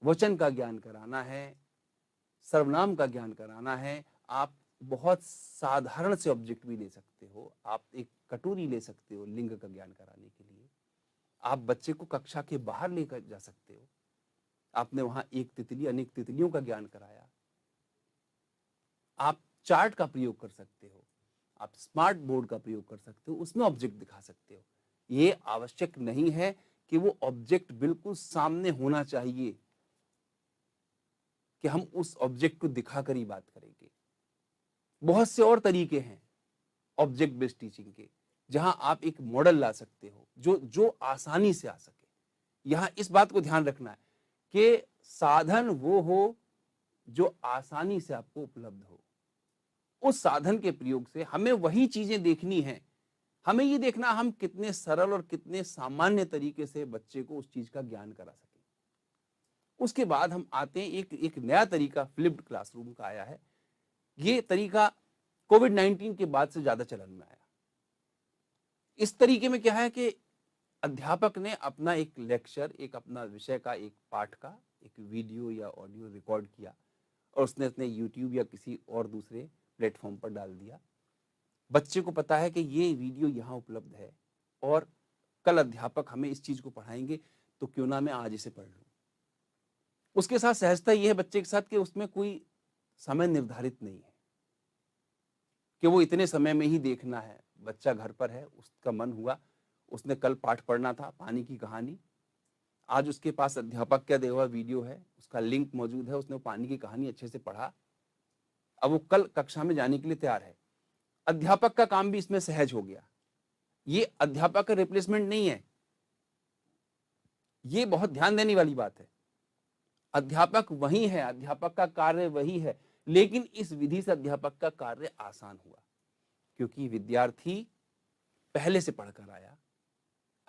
B: वचन का ज्ञान कराना है, सर्वनाम का ज्ञान कराना है। आप बहुत साधारण से ऑब्जेक्ट भी ले सकते हो, आप एक कटोरी ले सकते हो लिंग का ज्ञान कराने के लिए। आप बच्चे को कक्षा के बाहर लेकर जा सकते हो, आपने वहां एक तितली, अनेक तितलियों का ज्ञान कराया। आप चार्ट का प्रयोग कर सकते हो, आप स्मार्ट बोर्ड का प्रयोग कर सकते हो, उसमें ऑब्जेक्ट दिखा सकते हो। ये आवश्यक नहीं है कि वो ऑब्जेक्ट बिल्कुल सामने होना चाहिए कि हम उस ऑब्जेक्ट को दिखाकर ही बात करेंगे। बहुत से और तरीके हैं ऑब्जेक्ट बेस्ड टीचिंग के, जहां आप एक मॉडल ला सकते हो जो जो आसानी से आ सके। यहां इस बात को ध्यान रखना है कि साधन वो हो जो आसानी से आपको उपलब्ध हो। उस साधन के प्रयोग से हमें वही चीजें देखनी है, हमें ये देखना हम कितने सरल और कितने सामान्य तरीके से बच्चे को उस चीज का ज्ञान करा सके। उसके बाद हम आते हैं एक नया तरीका फ्लिप्ड क्लासरूम का आया है। ये तरीका कोविड-19 के बाद से ज्यादा चलन में आया। इस तरीके में क्या है कि अध्यापक ने अपना एक लेक्चर, एक अपना विषय का एक पाठ का एक वीडियो या ऑडियो रिकॉर्ड किया और उसने अपने यूट्यूब या किसी और दूसरे प्लेटफॉर्म पर डाल दिया। बच्चे को पता है कि ये वीडियो यहाँ उपलब्ध है और कल अध्यापक हमें इस चीज को पढ़ाएंगे, तो क्यों ना मैं आज इसे पढ़ लूं। उसके साथ सहजता यह है बच्चे के साथ कि उसमें कोई समय निर्धारित नहीं है कि वो इतने समय में ही देखना है। बच्चा घर पर है, उसका मन हुआ, उसने कल पाठ पढ़ना था पानी की कहानी, आज उसके पास अध्यापक का दिया हुआ वीडियो है, उसका लिंक मौजूद है, उसने पानी की कहानी अच्छे से पढ़ा, अब वो कल कक्षा में जाने के लिए तैयार है। अध्यापक का काम भी इसमें सहज हो गया। ये अध्यापक का रिप्लेसमेंट नहीं है, ये बहुत ध्यान देने वाली बात है। अध्यापक वही है, अध्यापक का कार्य वही है, लेकिन इस विधि से अध्यापक का कार्य आसान हुआ क्योंकि विद्यार्थी पहले से पढ़कर आया।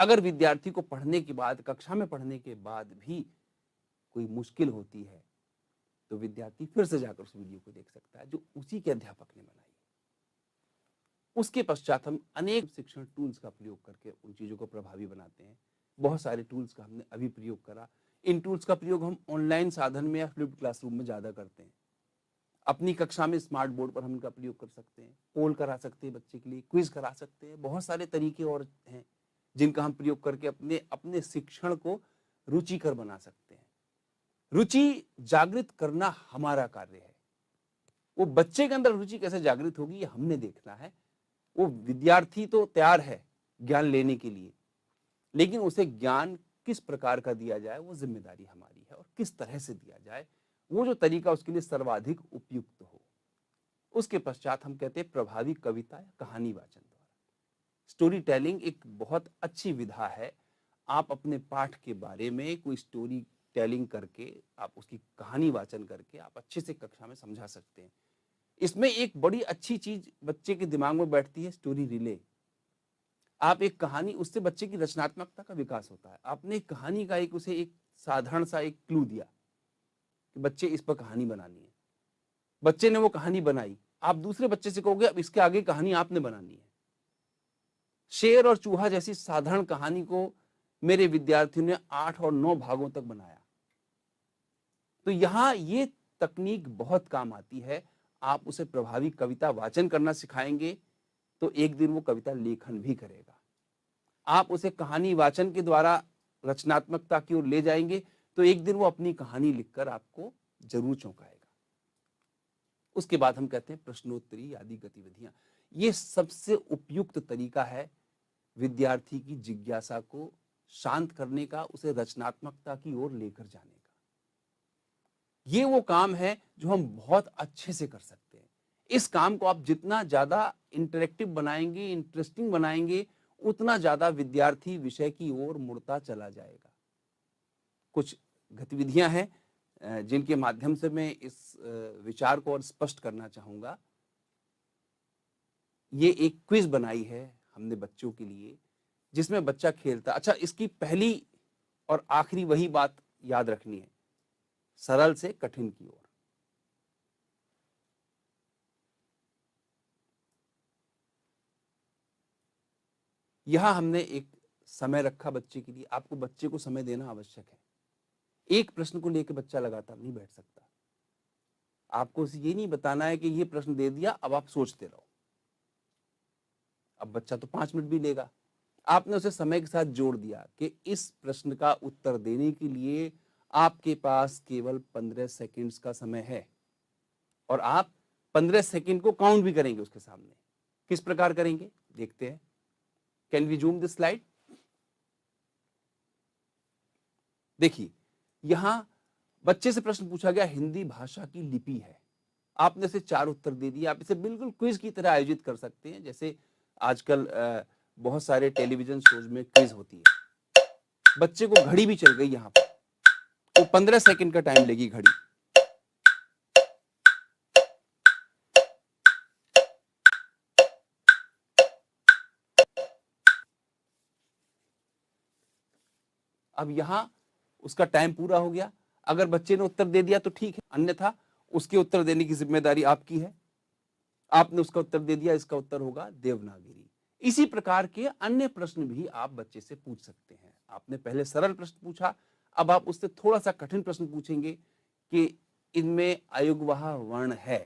B: अगर विद्यार्थी को पढ़ने के बाद, कक्षा में पढ़ने के बाद भी कोई मुश्किल होती है तो विद्यार्थी फिर से जाकर उस वीडियो को देख सकता है जो उसी के अध्यापक ने बनाई। उसके पश्चात हम अनेक शिक्षण टूल्स का प्रयोग करके उन चीजों को प्रभावी बनाते हैं। बहुत सारे टूल्स का हमने अभी प्रयोग करा। इन टूल्स का प्रयोग हम ऑनलाइन साधन में या फ्लिप्ड क्लासरूम में ज्यादा करते हैं। अपनी कक्षा में स्मार्ट बोर्ड पर हम इनका प्रयोग कर सकते हैं, पोल करा सकते हैं बच्चे के लिए, क्विज करा सकते हैं, बहुत सारे तरीके और हैं जिनका हम प्रयोग करके अपने अपने शिक्षण को रुचिकर बना सकते हैं। रुचि जागृत करना हमारा कार्य है। वो बच्चे के अंदर रुचि कैसे जागृत होगी ये हमने देखना है। वो विद्यार्थी तो तैयार है ज्ञान लेने के लिए, लेकिन उसे ज्ञान किस प्रकार का दिया जाए वो जिम्मेदारी हमारी है, और किस तरह से दिया जाए वो जो तरीका उसके लिए सर्वाधिक उपयुक्त हो। उसके पश्चात हम कहते हैं प्रभावी कविता या कहानी वाचन द्वारा। स्टोरी टेलिंग एक बहुत अच्छी विधा है। आप अपने पाठ के बारे में कोई स्टोरी टेलिंग करके, आप उसकी कहानी वाचन करके आप अच्छे से कक्षा में समझा सकते हैं। इसमें एक बड़ी अच्छी चीज बच्चे के दिमाग में बैठती है, स्टोरी रिले। आप एक कहानी, उससे बच्चे की रचनात्मकता का विकास होता है। आपने एक कहानी का उसे एक साधारण सा एक क्लू दिया कि बच्चे इस पर कहानी बनानी है, बच्चे ने वो कहानी बनाई, आप दूसरे बच्चे से कहोगे अब इसके आगे कहानी आपने बनानी है। शेर और चूहा जैसी साधारण कहानी को मेरे विद्यार्थियों ने 8 और 9 भागों तक बनाया। तो यहां ये तकनीक बहुत काम आती है। आप उसे प्रभावी कविता वाचन करना सिखाएंगे तो एक दिन वो कविता लेखन भी करेगा। आप उसे कहानी वाचन के द्वारा रचनात्मकता की ओर ले जाएंगे तो एक दिन वो अपनी कहानी लिखकर आपको जरूर चौंकाएगा। उसके बाद हम कहते हैं प्रश्नोत्तरी आदि गतिविधियां। ये सबसे उपयुक्त तरीका है विद्यार्थी की जिज्ञासा को शांत करने का, उसे रचनात्मकता की ओर लेकर जाने का। ये वो काम है जो हम बहुत अच्छे से कर सकते हैं। इस काम को आप जितना ज्यादा इंटरेक्टिव बनाएंगे, इंटरेस्टिंग बनाएंगे, उतना ज्यादा विद्यार्थी विषय की ओर मुड़ता चला जाएगा। कुछ गतिविधियां हैं जिनके माध्यम से मैं इस विचार को और स्पष्ट करना चाहूंगा। ये एक क्विज बनाई है हमने बच्चों के लिए जिसमें बच्चा खेलता। अच्छा, इसकी पहली और आखिरी वही बात याद रखनी है, सरल से कठिन की ओर। यहां हमने एक समय रखा बच्चे के लिए। आपको बच्चे को समय देना आवश्यक है। एक प्रश्न को लेकर बच्चा लगातार नहीं बैठ सकता। आपको उसे ये नहीं बताना है कि ये प्रश्न दे दिया अब आप सोचते रहो। अब बच्चा तो 5 मिनट भी लेगा। आपने उसे समय के साथ जोड़ दिया कि इस प्रश्न का उत्तर देने के लिए आपके पास केवल 15 सेकंड्स का समय है और आप 15 सेकंड को काउंट भी करेंगे उसके सामने। किस प्रकार करेंगे देखते हैं। Can we zoom this slide? देखिए, यहां बच्चे से प्रश्न पूछा गया, हिंदी भाषा की लिपि है। आपने से 4 उत्तर दे दिए। आप इसे बिल्कुल क्विज की तरह आयोजित कर सकते हैं, जैसे आजकल बहुत सारे टेलीविजन शोज में क्विज होती है। बच्चे को घड़ी भी चल गई यहां पर, तो 15 सेकंड का टाइम लेगी घड़ी। अब यहां उसका टाइम पूरा हो गया। अगर बच्चे ने उत्तर दे दिया तो ठीक है, अन्यथा उसके उत्तर देने की जिम्मेदारी आपकी है। आपने उसका उत्तर दे दिया, इसका उत्तर होगा देवनागरी। इसी प्रकार के अन्य प्रश्न भी आप बच्चे से पूछ सकते हैं। आपने पहले सरल प्रश्न पूछा, अब आप उससे थोड़ा सा कठिन प्रश्न पूछेंगे कि इनमें अयुग्मवाह वर्ण है।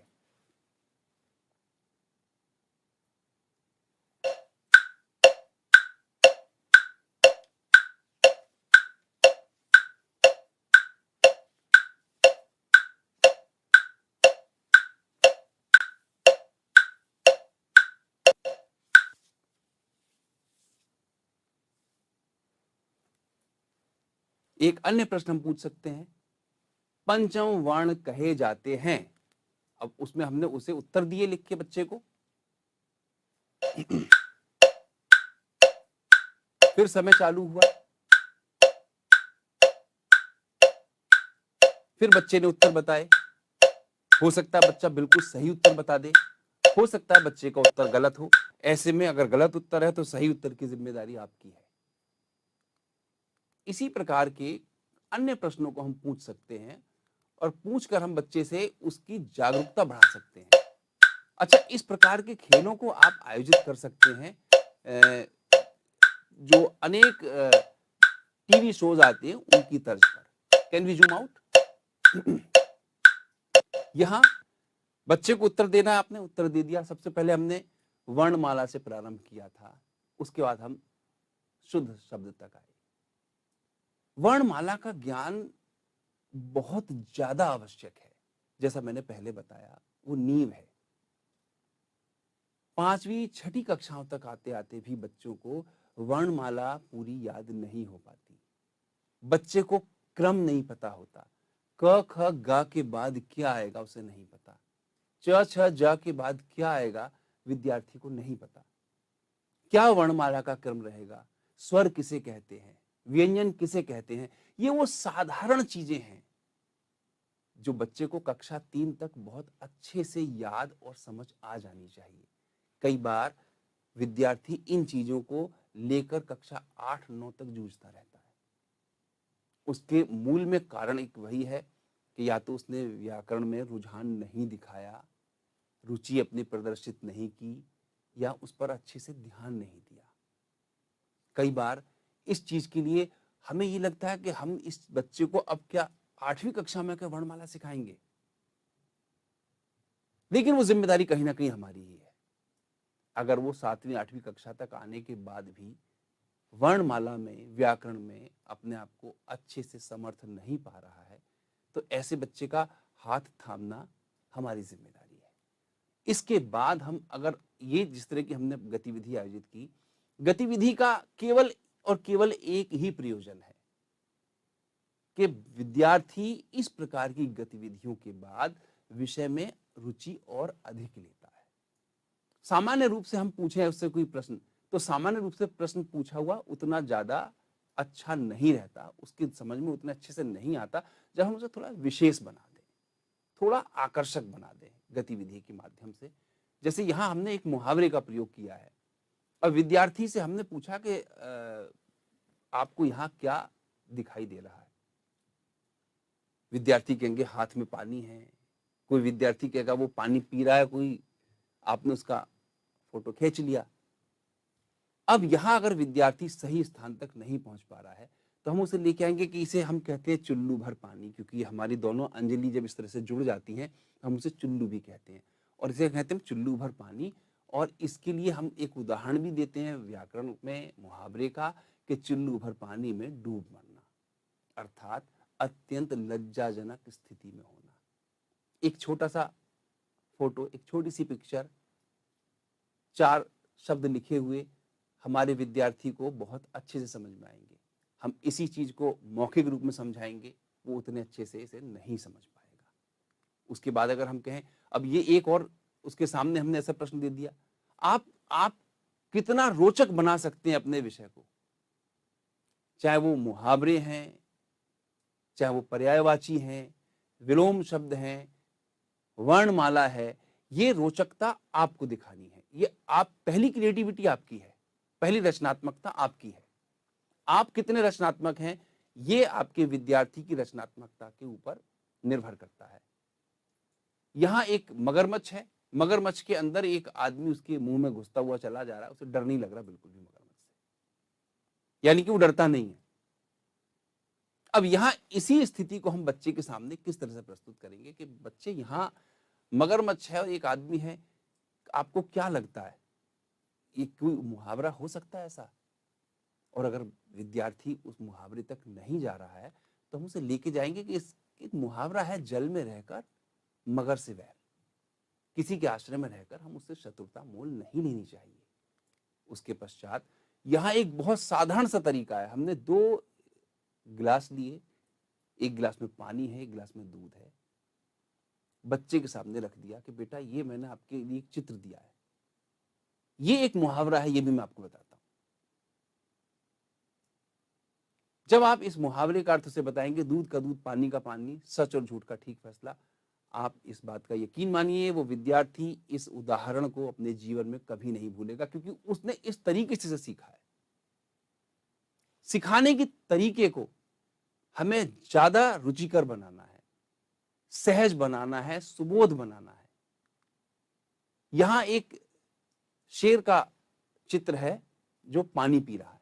B: एक अन्य प्रश्न हम पूछ सकते हैं, पंचम वर्ण कहे जाते हैं। अब उसमें हमने उसे उत्तर दिए लिख के बच्चे को। फिर समय चालू हुआ, फिर बच्चे ने उत्तर बताए। हो सकता है बच्चा बिल्कुल सही उत्तर बता दे, हो सकता है बच्चे का उत्तर गलत हो। ऐसे में अगर गलत उत्तर है तो सही उत्तर की जिम्मेदारी आपकी है। इसी प्रकार के अन्य प्रश्नों को हम पूछ सकते हैं और पूछकर हम बच्चे से उसकी जागरूकता बढ़ा सकते हैं। अच्छा, इस प्रकार के खेलों को आप आयोजित कर सकते हैं। जो अनेक टीवी शोज आते हैं उनकी तर्ज पर। Can we zoom out? यहां बच्चे को उत्तर देना है, आपने उत्तर दे दिया। सबसे पहले हमने वर्णमाला से प्रारंभ किया था, उसके बाद हम शुद्ध शब्द तक आए। वर्णमाला का ज्ञान बहुत ज्यादा आवश्यक है। जैसा मैंने पहले बताया, वो नींव है। 5वीं 6ठी कक्षाओं तक आते आते भी बच्चों को वर्णमाला पूरी याद नहीं हो पाती। बच्चे को क्रम नहीं पता होता। क ख ग के बाद क्या आएगा उसे नहीं पता। च छ ज के बाद क्या आएगा विद्यार्थी को नहीं पता। क्या वर्णमाला का क्रम रहेगा, स्वर किसे कहते हैं, व्यंजन किसे कहते हैं, ये वो साधारण चीजें हैं जो बच्चे को कक्षा 3 तक बहुत अच्छे से याद और समझ आ जानी चाहिए। कई बार विद्यार्थी इन चीजों को लेकर कक्षा 8-9 तक जूझता रहता है। उसके मूल में कारण एक वही है कि या तो उसने व्याकरण में रुझान नहीं दिखाया, रुचि अपनी प्रदर्शित नहीं की, या उस पर अच्छे से ध्यान नहीं दिया। कई बार इस चीज के लिए हमें ये लगता है कि हम इस बच्चे को अब क्या 8वीं कक्षा में क्या वर्णमाला सिखाएंगे, लेकिन वो जिम्मेदारी कहीं ना कहीं हमारी ही है। अगर वो 7वीं 8वीं कक्षा तक आने के बाद भी वर्णमाला में, व्याकरण में अपने आप को अच्छे से समर्थ नहीं पा रहा है, तो ऐसे बच्चे का हाथ थामना हमारी जिम्मेदारी है। इसके बाद हम अगर ये जिस तरह की हमने गतिविधि आयोजित की, गतिविधि का केवल और केवल एक ही प्रयोजन है कि विद्यार्थी इस प्रकार की गतिविधियों के बाद विषय में रुचि और अधिक लेता है। सामान्य रूप से हम पूछें उससे कोई प्रश्न, तो सामान्य रूप से प्रश्न पूछा हुआ उतना ज्यादा अच्छा नहीं रहता, उसकी समझ में उतना अच्छे से नहीं आता। जब हम उसे थोड़ा विशेष बना दें, थोड़ा आकर्षक बना दें गतिविधि के माध्यम से, जैसे यहां हमने एक मुहावरे का प्रयोग किया है और विद्यार्थी से हमने पूछा कि आपको यहां क्या दिखाई दे रहा है। विद्यार्थी कहेंगे हाथ में पानी है, कोई विद्यार्थी कहेगा वो पानी पी रहा है, कोई आपने उसका फोटो खींच लिया। अब यहां अगर विद्यार्थी सही स्थान तक नहीं पहुंच पा रहा है तो हम उसे लेके आएंगे कि इसे हम कहते हैं चुल्लू भर पानी, क्योंकि हमारी दोनों अंजलि जब इस तरह से जुड़ जाती हैं हम उसे चुल्लू भी कहते हैं, और इसे कहते हैं चुल्लू भर पानी। और इसके लिए हम एक उदाहरण भी देते हैं व्याकरण में मुहावरे का कि चुल्लू भर पानी में डूब मरना, अर्थात अत्यंत लज्जाजनक स्थिति में होना। एक छोटा सा फोटो, एक छोटी सी पिक्चर, 4 शब्द लिखे हुए हमारे विद्यार्थी को बहुत अच्छे से समझ में आएंगे। हम इसी चीज को मौखिक रूप में समझाएंगे, वो उतने अच्छे से इसे नहीं समझ पाएगा। उसके बाद अगर हम कहें, अब ये एक और उसके सामने हमने ऐसा प्रश्न दे दिया, आप कितना रोचक बना सकते हैं अपने विषय को, चाहे वो मुहावरे हैं, चाहे वो पर्यायवाची हैं, विलोम शब्द हैं, वर्णमाला है, ये रोचकता आपको दिखानी है। ये आप पहली क्रिएटिविटी आपकी है, पहली रचनात्मकता आपकी है। आप कितने रचनात्मक हैं, ये आपके विद्यार्थी की रचनात्मकता के ऊपर निर्भर करता है। यहां एक मगरमच्छ है, मगरमच्छ के अंदर एक आदमी उसके मुंह में घुसता हुआ चला जा रहा है, उसे डर नहीं लग रहा बिल्कुल भी मगरमच्छ से, यानी कि वो डरता नहीं है। अब यहां इसी स्थिति को हम बच्चे के सामने किस तरह से प्रस्तुत करेंगे कि बच्चे, यहां मगरमच्छ है और एक आदमी है, आपको क्या लगता है ये कोई मुहावरा हो सकता है ऐसा? और अगर विद्यार्थी उस मुहावरे तक नहीं जा रहा है तो हम उसे लेके जाएंगे कि एक मुहावरा है, जल में रहकर मगर से वैर, किसी के आश्रय में रहकर हम उससे शत्रुता मोल नहीं लेनी चाहिए। उसके पश्चात यहां एक बहुत साधारण सा तरीका है, हमने 2 गिलास लिए, एक गिलास में पानी है, एक गिलास में दूध है, बच्चे के सामने रख दिया कि बेटा ये मैंने आपके लिए एक चित्र दिया है, ये एक मुहावरा है, ये भी मैं आपको बताता हूं। जब आप इस मुहावरे का अर्थ से बताएंगे, दूध का दूध, पानी का पानी, सच और झूठ का ठीक फैसला, आप इस बात का यकीन मानिए वो विद्यार्थी इस उदाहरण को अपने जीवन में कभी नहीं भूलेगा, क्योंकि उसने इस तरीके से सीखा है। सिखाने के तरीके को हमें ज्यादा रुचिकर बनाना है, सहज बनाना है, सुबोध बनाना है। यहां एक शेर का चित्र है जो पानी पी रहा है,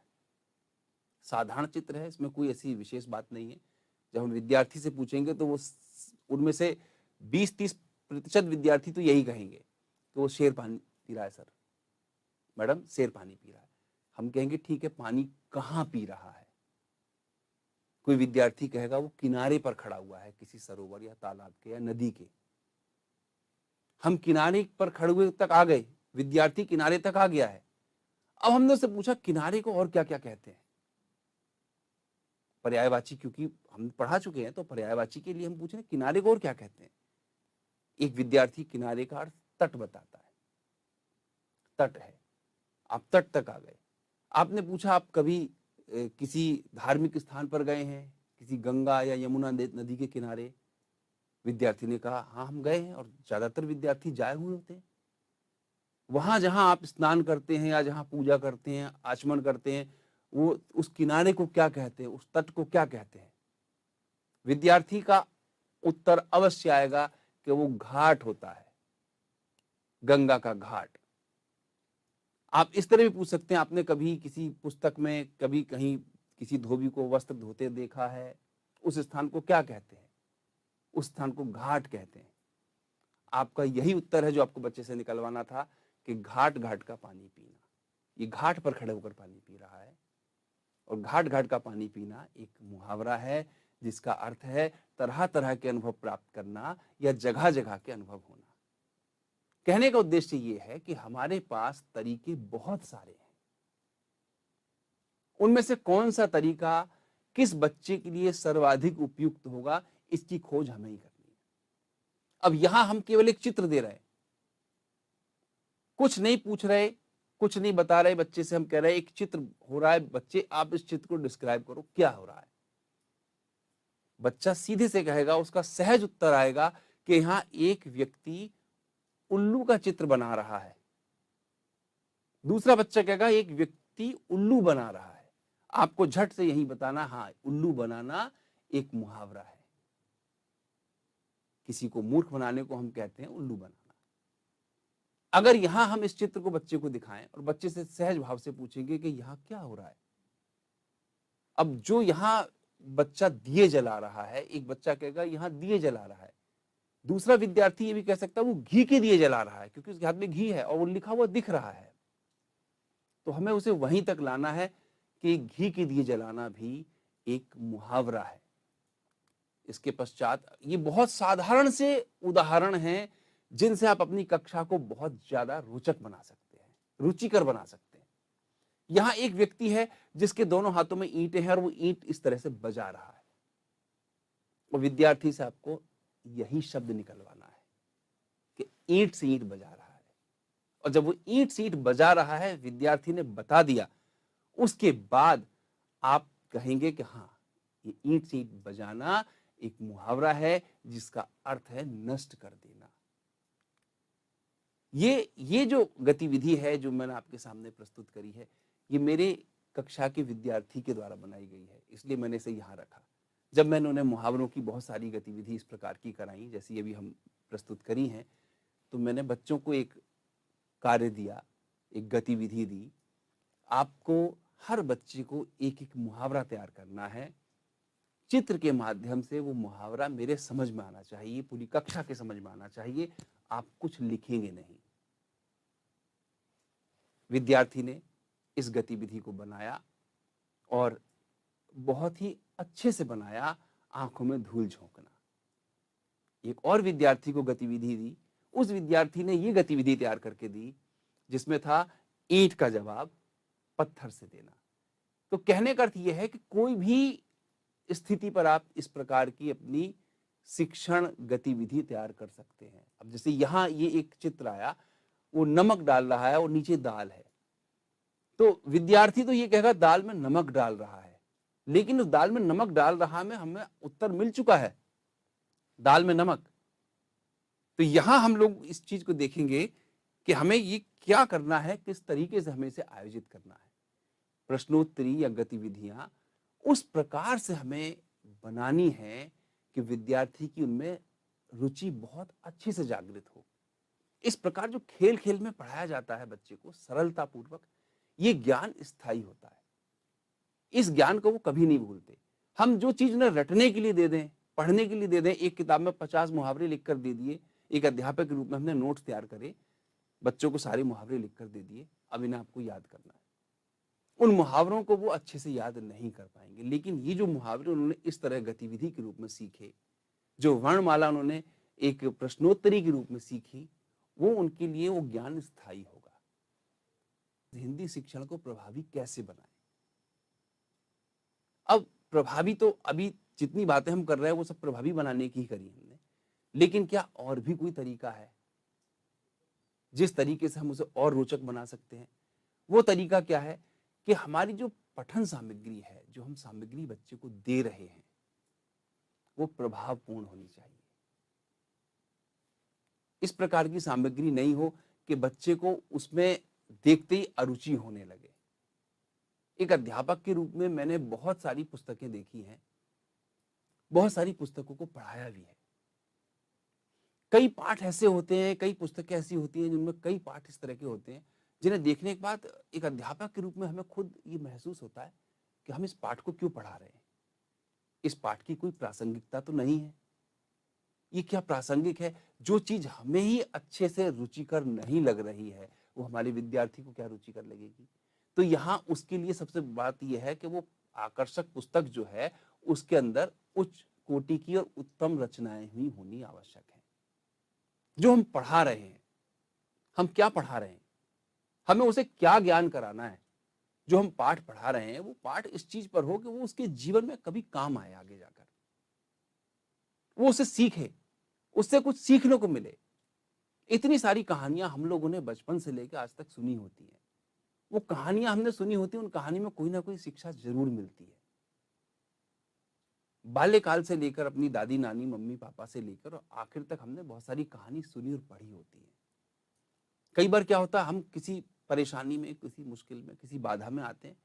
B: साधारण चित्र है, इसमें कोई ऐसी विशेष बात नहीं है। जब हम विद्यार्थी से पूछेंगे तो वो उनमें से 20-30% विद्यार्थी तो यही कहेंगे कि वो शेर पानी पी रहा है सर, मैडम शेर पानी पी रहा है। हम कहेंगे ठीक है, पानी कहाँ पी रहा है? कोई विद्यार्थी कहेगा वो किनारे पर खड़ा हुआ है, किसी सरोवर या तालाब के या नदी के। हम किनारे पर खड़े हुए तक आ गए, विद्यार्थी किनारे तक आ गया है। अब हमने उससे पूछा किनारे को और क्या क्या कहते हैं? पर्यायवाची, क्योंकि हम पढ़ा चुके हैं तो पर्यायवाची के लिए हम पूछ रहे हैं किनारे को और क्या कहते हैं। एक विद्यार्थी किनारे का अर्थ तट बताता है, तट है, आप तट तक आ गए। आपने पूछा आप कभी किसी धार्मिक स्थान पर गए हैं, किसी गंगा या यमुना नदी के किनारे? विद्यार्थी ने कहा हाँ हम गए हैं, और ज्यादातर विद्यार्थी जाए हुए होते हैं। वहां जहां आप स्नान करते हैं या जहां पूजा करते हैं, आचमन करते हैं, वो उस किनारे को क्या कहते हैं, उस तट को क्या कहते हैं? विद्यार्थी का उत्तर अवश्य आएगा कि वो घाट होता है, गंगा का घाट। आप इस तरह भी पूछ सकते हैं, आपने कभी किसी पुस्तक में कभी कहीं किसी धोबी को वस्त्र धोते देखा है, उस स्थान को क्या कहते हैं? उस स्थान को घाट कहते हैं। आपका यही उत्तर है जो आपको बच्चे से निकलवाना था कि घाट घाट का पानी पीना। ये घाट पर खड़े होकर पानी पी रहा है, और घाट घाट का पानी पीना एक मुहावरा है जिसका अर्थ है तरह तरह के अनुभव प्राप्त करना या जगह जगह के अनुभव होना। कहने का उद्देश्य ये है कि हमारे पास तरीके बहुत सारे हैं, उनमें से कौन सा तरीका किस बच्चे के लिए सर्वाधिक उपयुक्त होगा, इसकी खोज हमें ही करनी है। अब यहां हम केवल एक चित्र दे रहे हैं, कुछ नहीं पूछ रहे, कुछ नहीं बता रहे बच्चे से, हम कह रहे हैं एक चित्र हो रहा है, बच्चे आप इस चित्र को डिस्क्राइब करो, क्या हो रहा है? बच्चा सीधे से कहेगा, उसका सहज उत्तर आएगा कि यहां एक व्यक्ति उल्लू का चित्र बना रहा है। दूसरा बच्चा कहेगा एक व्यक्ति उल्लू बना रहा है। आपको झट से यही बताना, हाँ उल्लू बनाना एक मुहावरा है। किसी को मूर्ख बनाने को हम कहते हैं उल्लू बनाना। अगर यहां हम इस चित्र को बच्चे को दिखाएं और बच्चे से सहज भाव से पूछेंगे कि यहां क्या हो रहा है, अब जो यहां बच्चा दिए जला रहा है, एक बच्चा कहेगा यहां दिए जला रहा है, दूसरा विद्यार्थी ये भी कह सकता है वो घी के दिए जला रहा है, क्योंकि उसके हाथ में घी है और वो लिखा हुआ दिख रहा है। तो हमें उसे वहीं तक लाना है कि घी के दिए जलाना भी एक मुहावरा है। इसके पश्चात ये बहुत साधारण से उदाहरण हैं जिनसे आप अपनी कक्षा को बहुत ज्यादा रोचक बना सकते हैं, रुचिकर बना सकते हैं। यहां एक व्यक्ति है जिसके दोनों हाथों में ईंटें हैं और वो ईंट इस तरह से बजा रहा है, और विद्यार्थी से आपको यही शब्द निकलवाना है कि ईंट से ईंट बजा रहा है। और जब वो ईंट से ईंट बजा रहा है, विद्यार्थी ने बता दिया, उसके बाद आप कहेंगे कि हाँ, ये ईंट से ईंट बजाना एक मुहावरा है जिसका अर्थ है नष्ट कर देना। ये जो गतिविधि है जो मैंने आपके सामने प्रस्तुत करी है, ये मेरे कक्षा के विद्यार्थी के द्वारा बनाई गई है, इसलिए मैंने इसे यहाँ रखा। जब मैंने उन्हें मुहावरों की बहुत सारी गतिविधि इस प्रकार की कराई, जैसी ये भी हम प्रस्तुत करी हैं, तो मैंने बच्चों को एक कार्य दिया, एक गतिविधि दी। आपको हर बच्चे को एक-एक मुहावरा तैयार करना है। चित्र के माध्यम से वो मुहावरा मेरे समझ में आना चाहिए, पूरी कक्षा के समझ में आना चाहिए। आप कुछ लिखेंगे नहीं। विद्यार्थी ने इस गतिविधि को बनाया और बहुत ही अच्छे से बनाया, आंखों में धूल झोंकना। एक और विद्यार्थी को गतिविधि दी, उस विद्यार्थी ने ये गतिविधि तैयार करके दी जिसमें था ईंट का जवाब पत्थर से देना। तो कहने का अर्थ यह है कि कोई भी स्थिति पर आप इस प्रकार की अपनी शिक्षण गतिविधि तैयार कर सकते हैं। अब जैसे यहाँ ये एक चित्र आया, वो नमक डाल रहा है और नीचे दाल है, तो विद्यार्थी तो ये कहेगा दाल में नमक डाल रहा है, लेकिन उस दाल में नमक डाल रहा में हमें उत्तर मिल चुका है, दाल में नमक। तो यहां हम लोग इस चीज को देखेंगे कि हमें ये क्या करना है, किस तरीके से हमें इसे आयोजित करना है। प्रश्नोत्तरी या गतिविधियां उस प्रकार से हमें बनानी है कि विद्यार्थी की उनमें रुचि बहुत अच्छे से जागृत हो। इस प्रकार जो खेल खेल में पढ़ाया जाता है बच्चे को सरलता पूर्वक, ये ज्ञान स्थायी होता है। इस ज्ञान को वो कभी नहीं भूलते। हम जो चीज उन्हें रटने के लिए दे दें, पढ़ने के लिए दे दें, एक किताब में 50 मुहावरे लिखकर दे दिए, एक अध्यापक के रूप में हमने नोट्स तैयार करे, बच्चों को सारे मुहावरे लिखकर दे दिए, अब इन्हें आपको याद करना है। उन मुहावरों को वो अच्छे से याद नहीं कर पाएंगे। लेकिन ये जो मुहावरे उन्होंने इस तरह गतिविधि के रूप में सीखे, जो वर्णमाला उन्होंने एक प्रश्नोत्तरी के रूप में सीखी, वो उनके लिए वो ज्ञान स्थायी होगा। हिंदी शिक्षण को प्रभावी कैसे बनाएं? अब प्रभावी तो अभी जितनी बातें हम कर रहे हैं वो सब प्रभावी बनाने की ही करी हमने, लेकिन क्या और भी कोई तरीका है जिस तरीके से हम उसे और रोचक बना सकते हैं? वो तरीका क्या है कि हमारी जो पठन सामग्री है, जो हम सामग्री बच्चे को दे रहे हैं, वो प्रभावपूर्ण होनी चाहिए। इस प्रकार की सामग्री नहीं हो कि बच्चे को उसमें देखते ही अरुचि होने लगे। एक अध्यापक के रूप में मैंने बहुत सारी पुस्तकें देखी हैं, बहुत सारी पुस्तकों को पढ़ाया भी है। कई पाठ ऐसे होते हैं, कई पुस्तकें ऐसी होती हैं जिनमें कई पाठ इस तरह के होते हैं जिन्हें देखने के बाद एक अध्यापक के रूप में हमें खुद ये महसूस होता है कि हम इस पाठ को क्यों पढ़ा रहे हैं। इस पाठ की कोई प्रासंगिकता तो नहीं है। ये क्या प्रासंगिक है? जो चीज हमें ही अच्छे से रुचिकर नहीं लग रही है, वो हमारे विद्यार्थी को क्या रुचिकर लगेगी? तो यहाँ उसके लिए सबसे बात यह है कि वो आकर्षक पुस्तक जो है उसके अंदर उच्च कोटि की और उत्तम रचनाएं ही होनी आवश्यक है। जो हम पढ़ा रहे हैं, हम क्या पढ़ा रहे हैं, हमें उसे क्या ज्ञान कराना है। जो हम पाठ पढ़ा रहे हैं वो पाठ इस चीज पर हो कि वो उसके जीवन में कभी काम आए, आगे जाकर वो उसे सीखे, उससे कुछ सीखने को मिले। इतनी सारी कहानियां हम लोगों ने बचपन से लेकर आज तक सुनी होती हैं। वो कहानियां हमने सुनी होती हैं, उन कहानी में कोई ना कोई शिक्षा जरूर मिलती है। बाल्यकाल से लेकर अपनी दादी नानी मम्मी पापा से लेकर और आखिर तक हमने बहुत सारी कहानी सुनी और पढ़ी होती है। कई बार क्या होता है, हम किसी परेशानी में, किसी मुश्किल में, किसी बाधा में आते हैं,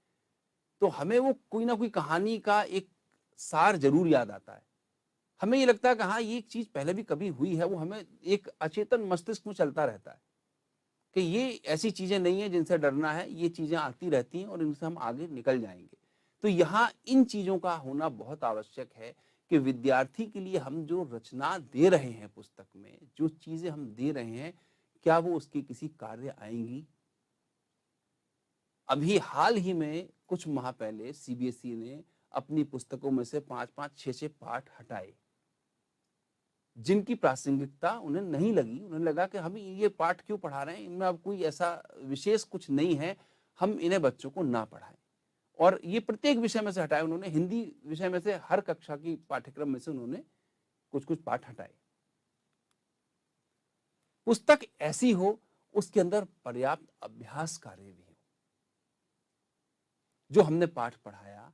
B: तो हमें वो कोई ना कोई कहानी का एक सार जरूर याद आता है। हमें ये लगता है कि हाँ, ये एक चीज पहले भी कभी हुई है, वो हमें एक अचेतन मस्तिष्क में चलता रहता है कि ये ऐसी चीजें नहीं है जिनसे डरना है, ये चीजें आती रहती हैं और इनसे हम आगे निकल जाएंगे। तो यहाँ इन चीजों का होना बहुत आवश्यक है कि विद्यार्थी के लिए हम जो रचना दे रहे हैं पुस्तक में, जो चीजें हम दे रहे हैं, क्या वो उसके किसी कार्य आएंगी? अभी हाल ही में कुछ माह पहले सीबीएसई ने अपनी पुस्तकों में से 5-5, 6-6 पाठ हटाए। जिनकी प्रासंगिकता उन्हें नहीं लगी। उन्हें लगा कि हम ये पाठ क्यों पढ़ा रहे हैं, इनमें अब कोई ऐसा विशेष कुछ नहीं है, हम इन्हें बच्चों को ना पढ़ाएं। और ये प्रत्येक विषय में से हटाए उन्होंने। हिंदी विषय में से हर कक्षा की पाठ्यक्रम में से उन्होंने कुछ कुछ पाठ हटाए। पुस्तक ऐसी हो उसके अंदर पर्याप्त अभ्यास कार्य भी हो। जो हमने पाठ पढ़ाया,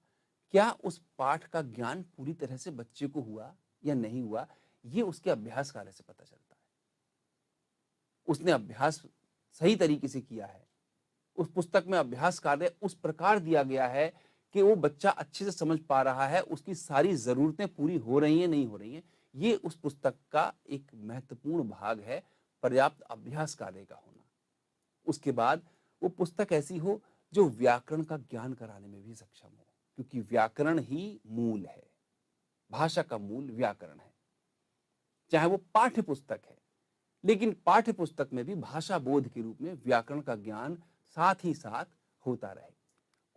B: क्या उस पाठ का ज्ञान पूरी तरह से बच्चे को हुआ या नहीं हुआ, ये उसके अभ्यास कार्य से पता चलता है। उसने अभ्यास सही तरीके से किया है, उस पुस्तक में अभ्यास कार्य उस प्रकार दिया गया है कि वो बच्चा अच्छे से समझ पा रहा है, उसकी सारी जरूरतें पूरी हो रही हैं नहीं हो रही हैं, ये उस पुस्तक का एक महत्वपूर्ण भाग है, पर्याप्त अभ्यास कार्य का होना। उसके बाद वो पुस्तक ऐसी हो जो व्याकरण का ज्ञान कराने में भी सक्षम हो, क्योंकि व्याकरण ही मूल है, भाषा का मूल व्याकरण है। चाहे वो पाठ्य पुस्तक है, लेकिन पाठ्य पुस्तक में भी भाषा बोध के रूप में व्याकरण का ज्ञान साथ ही साथ होता रहे।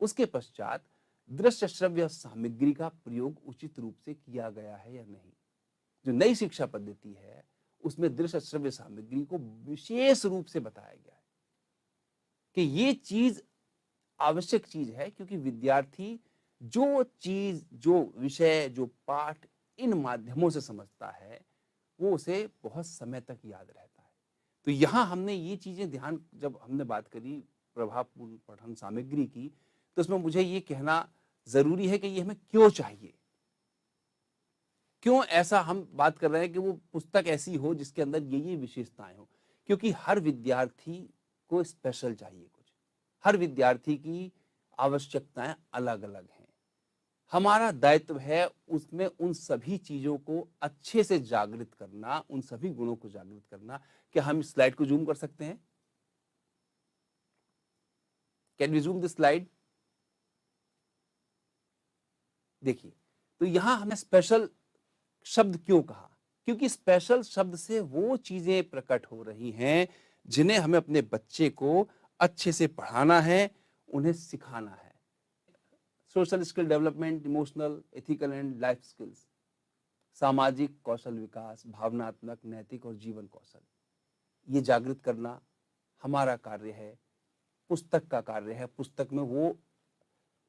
B: उसके पश्चात दृश्य श्रव्य सामग्री का प्रयोग उचित रूप से किया गया है या नहीं। जो नई शिक्षा पद्धति है उसमें दृश्य श्रव्य सामग्री को विशेष रूप से बताया गया है कि ये चीज आवश्यक चीज है, क्योंकि विद्यार्थी जो चीज, जो विषय, जो पाठ इन माध्यमों से समझता है वो उसे बहुत समय तक याद रहता है। तो यहाँ हमने ये चीजें ध्यान, जब हमने बात करी प्रभावपूर्ण पठन सामग्री की, तो उसमें मुझे ये कहना जरूरी है कि ये हमें क्यों चाहिए, क्यों ऐसा हम बात कर रहे हैं कि वो पुस्तक ऐसी हो जिसके अंदर ये विशेषताएं हो। क्योंकि हर विद्यार्थी को स्पेशल चाहिए कुछ, हर विद्यार्थी की आवश्यकताएं अलग अलग हैं। हमारा दायित्व है उसमें उन सभी चीजों को अच्छे से जागृत करना, उन सभी गुणों को जागृत करना। क्या हम इस स्लाइड को जूम कर सकते हैं? Can we zoom this slide? देखिए, तो यहां हमने स्पेशल शब्द क्यों कहा? क्योंकि स्पेशल शब्द से वो चीजें प्रकट हो रही हैं जिन्हें हमें अपने बच्चे को अच्छे से पढ़ाना है, उन्हें सिखाना है। Social skill development, emotional, ethical and life skills, सामाजिक कौशल विकास, भावनात्मक, नैतिक और जीवन कौशल, ये जागृत करना हमारा कार्य है, पुस्तक का कार्य है। पुस्तक में वो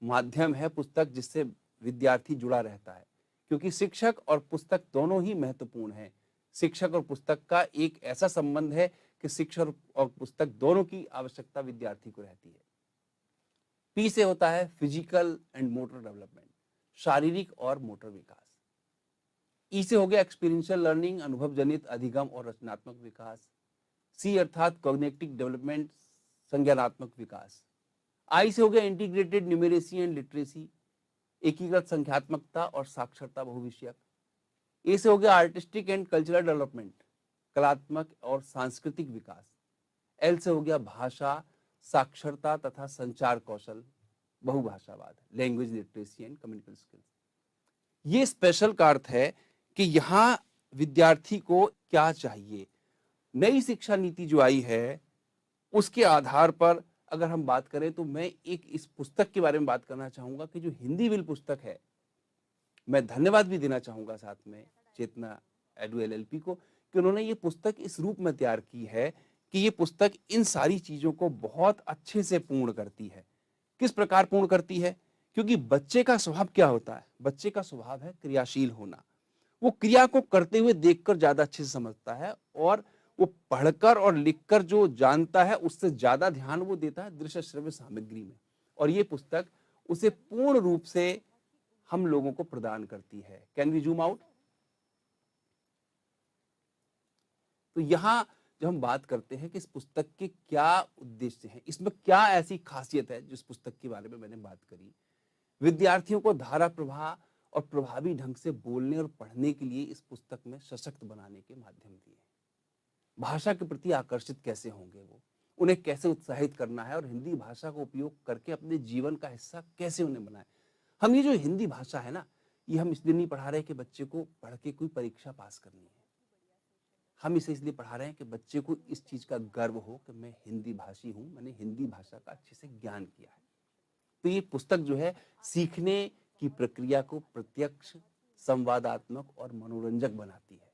B: माध्यम है, पुस्तक जिससे विद्यार्थी जुड़ा रहता है, क्योंकि शिक्षक और पुस्तक दोनों ही महत्वपूर्ण हैं। शिक्षक और पुस्तक का एक ऐसा संबंध है कि शिक्षक और पुस्तक दोनों की आवश्यकता विद्यार्थी को रहती है। पी से होता है फिजिकल एंड मोटर डेवलपमेंट, शारीरिक और मोटर विकास। ई से हो गया एक्सपीरियंशियल लर्निंग, अनुभव जनित अधिगम और रचनात्मक विकास। सी अर्थात कॉग्निटिव डेवलपमेंट, संज्ञानात्मक विकास। आई से हो गया इंटीग्रेटेड न्यूमेरेसी एंड लिटरेसी, एकीकृत संख्यात्मकता और साक्षरता बहुविषयक। ए से हो गया आर्टिस्टिक एंड कल्चरल डेवलपमेंट, कलात्मक और सांस्कृतिक विकास। एल से हो गया भाषा, साक्षरता तथा संचार कौशल, बहुभाषावाद, language literacy and communication skills. ये स्पेशल का अर्थ है कि यहाँ विद्यार्थी को क्या चाहिए। नई शिक्षा नीति जो आई है उसके आधार पर अगर हम बात करें तो मैं एक इस पुस्तक के बारे में बात करना चाहूंगा कि जो हिंदी विल पुस्तक है, मैं धन्यवाद भी देना चाहूंगा साथ में चेतना एडू एलएलपी को कि उन्होंने ये पुस्तक इस रूप में तैयार की है कि ये पुस्तक इन सारी चीजों को बहुत अच्छे से पूर्ण करती है। किस प्रकार पूर्ण करती है? क्योंकि बच्चे का स्वभाव क्या होता है? बच्चे का स्वभाव है क्रियाशील होना। वो क्रिया को करते हुए देखकर ज्यादा अच्छे से समझता है, और वो पढ़कर और लिखकर जो जानता है उससे ज्यादा ध्यान वो देता है दृश्य श्रव्य सामग्री में। और ये पुस्तक उसे पूर्ण रूप से हम लोगों को प्रदान करती है। Can we zoom out? तो यहां जब हम बात करते हैं कि इस पुस्तक के क्या उद्देश्य हैं, इसमें क्या ऐसी खासियत है जिस पुस्तक के बारे में मैंने बात करी, विद्यार्थियों को धारा प्रवाह और प्रभावी ढंग से बोलने और पढ़ने के लिए इस पुस्तक में सशक्त बनाने के माध्यम दिए। भाषा के प्रति आकर्षित कैसे होंगे वो, उन्हें कैसे उत्साहित करना है और हिंदी भाषा का उपयोग करके अपने जीवन का हिस्सा कैसे उन्हें बनाए। हम ये जो हिंदी भाषा है ना, ये हम इसलिए नहीं पढ़ा रहे कि बच्चे को पढ़ के कोई परीक्षा पास करनी है। हम इसे इसलिए पढ़ा रहे हैं कि बच्चे को इस चीज का गर्व हो कि मैं हिंदी भाषी हूं, मैंने हिंदी भाषा का अच्छे से ज्ञान किया है। तो ये पुस्तक जो है सीखने की प्रक्रिया को प्रत्यक्ष, संवादात्मक और मनोरंजक बनाती है।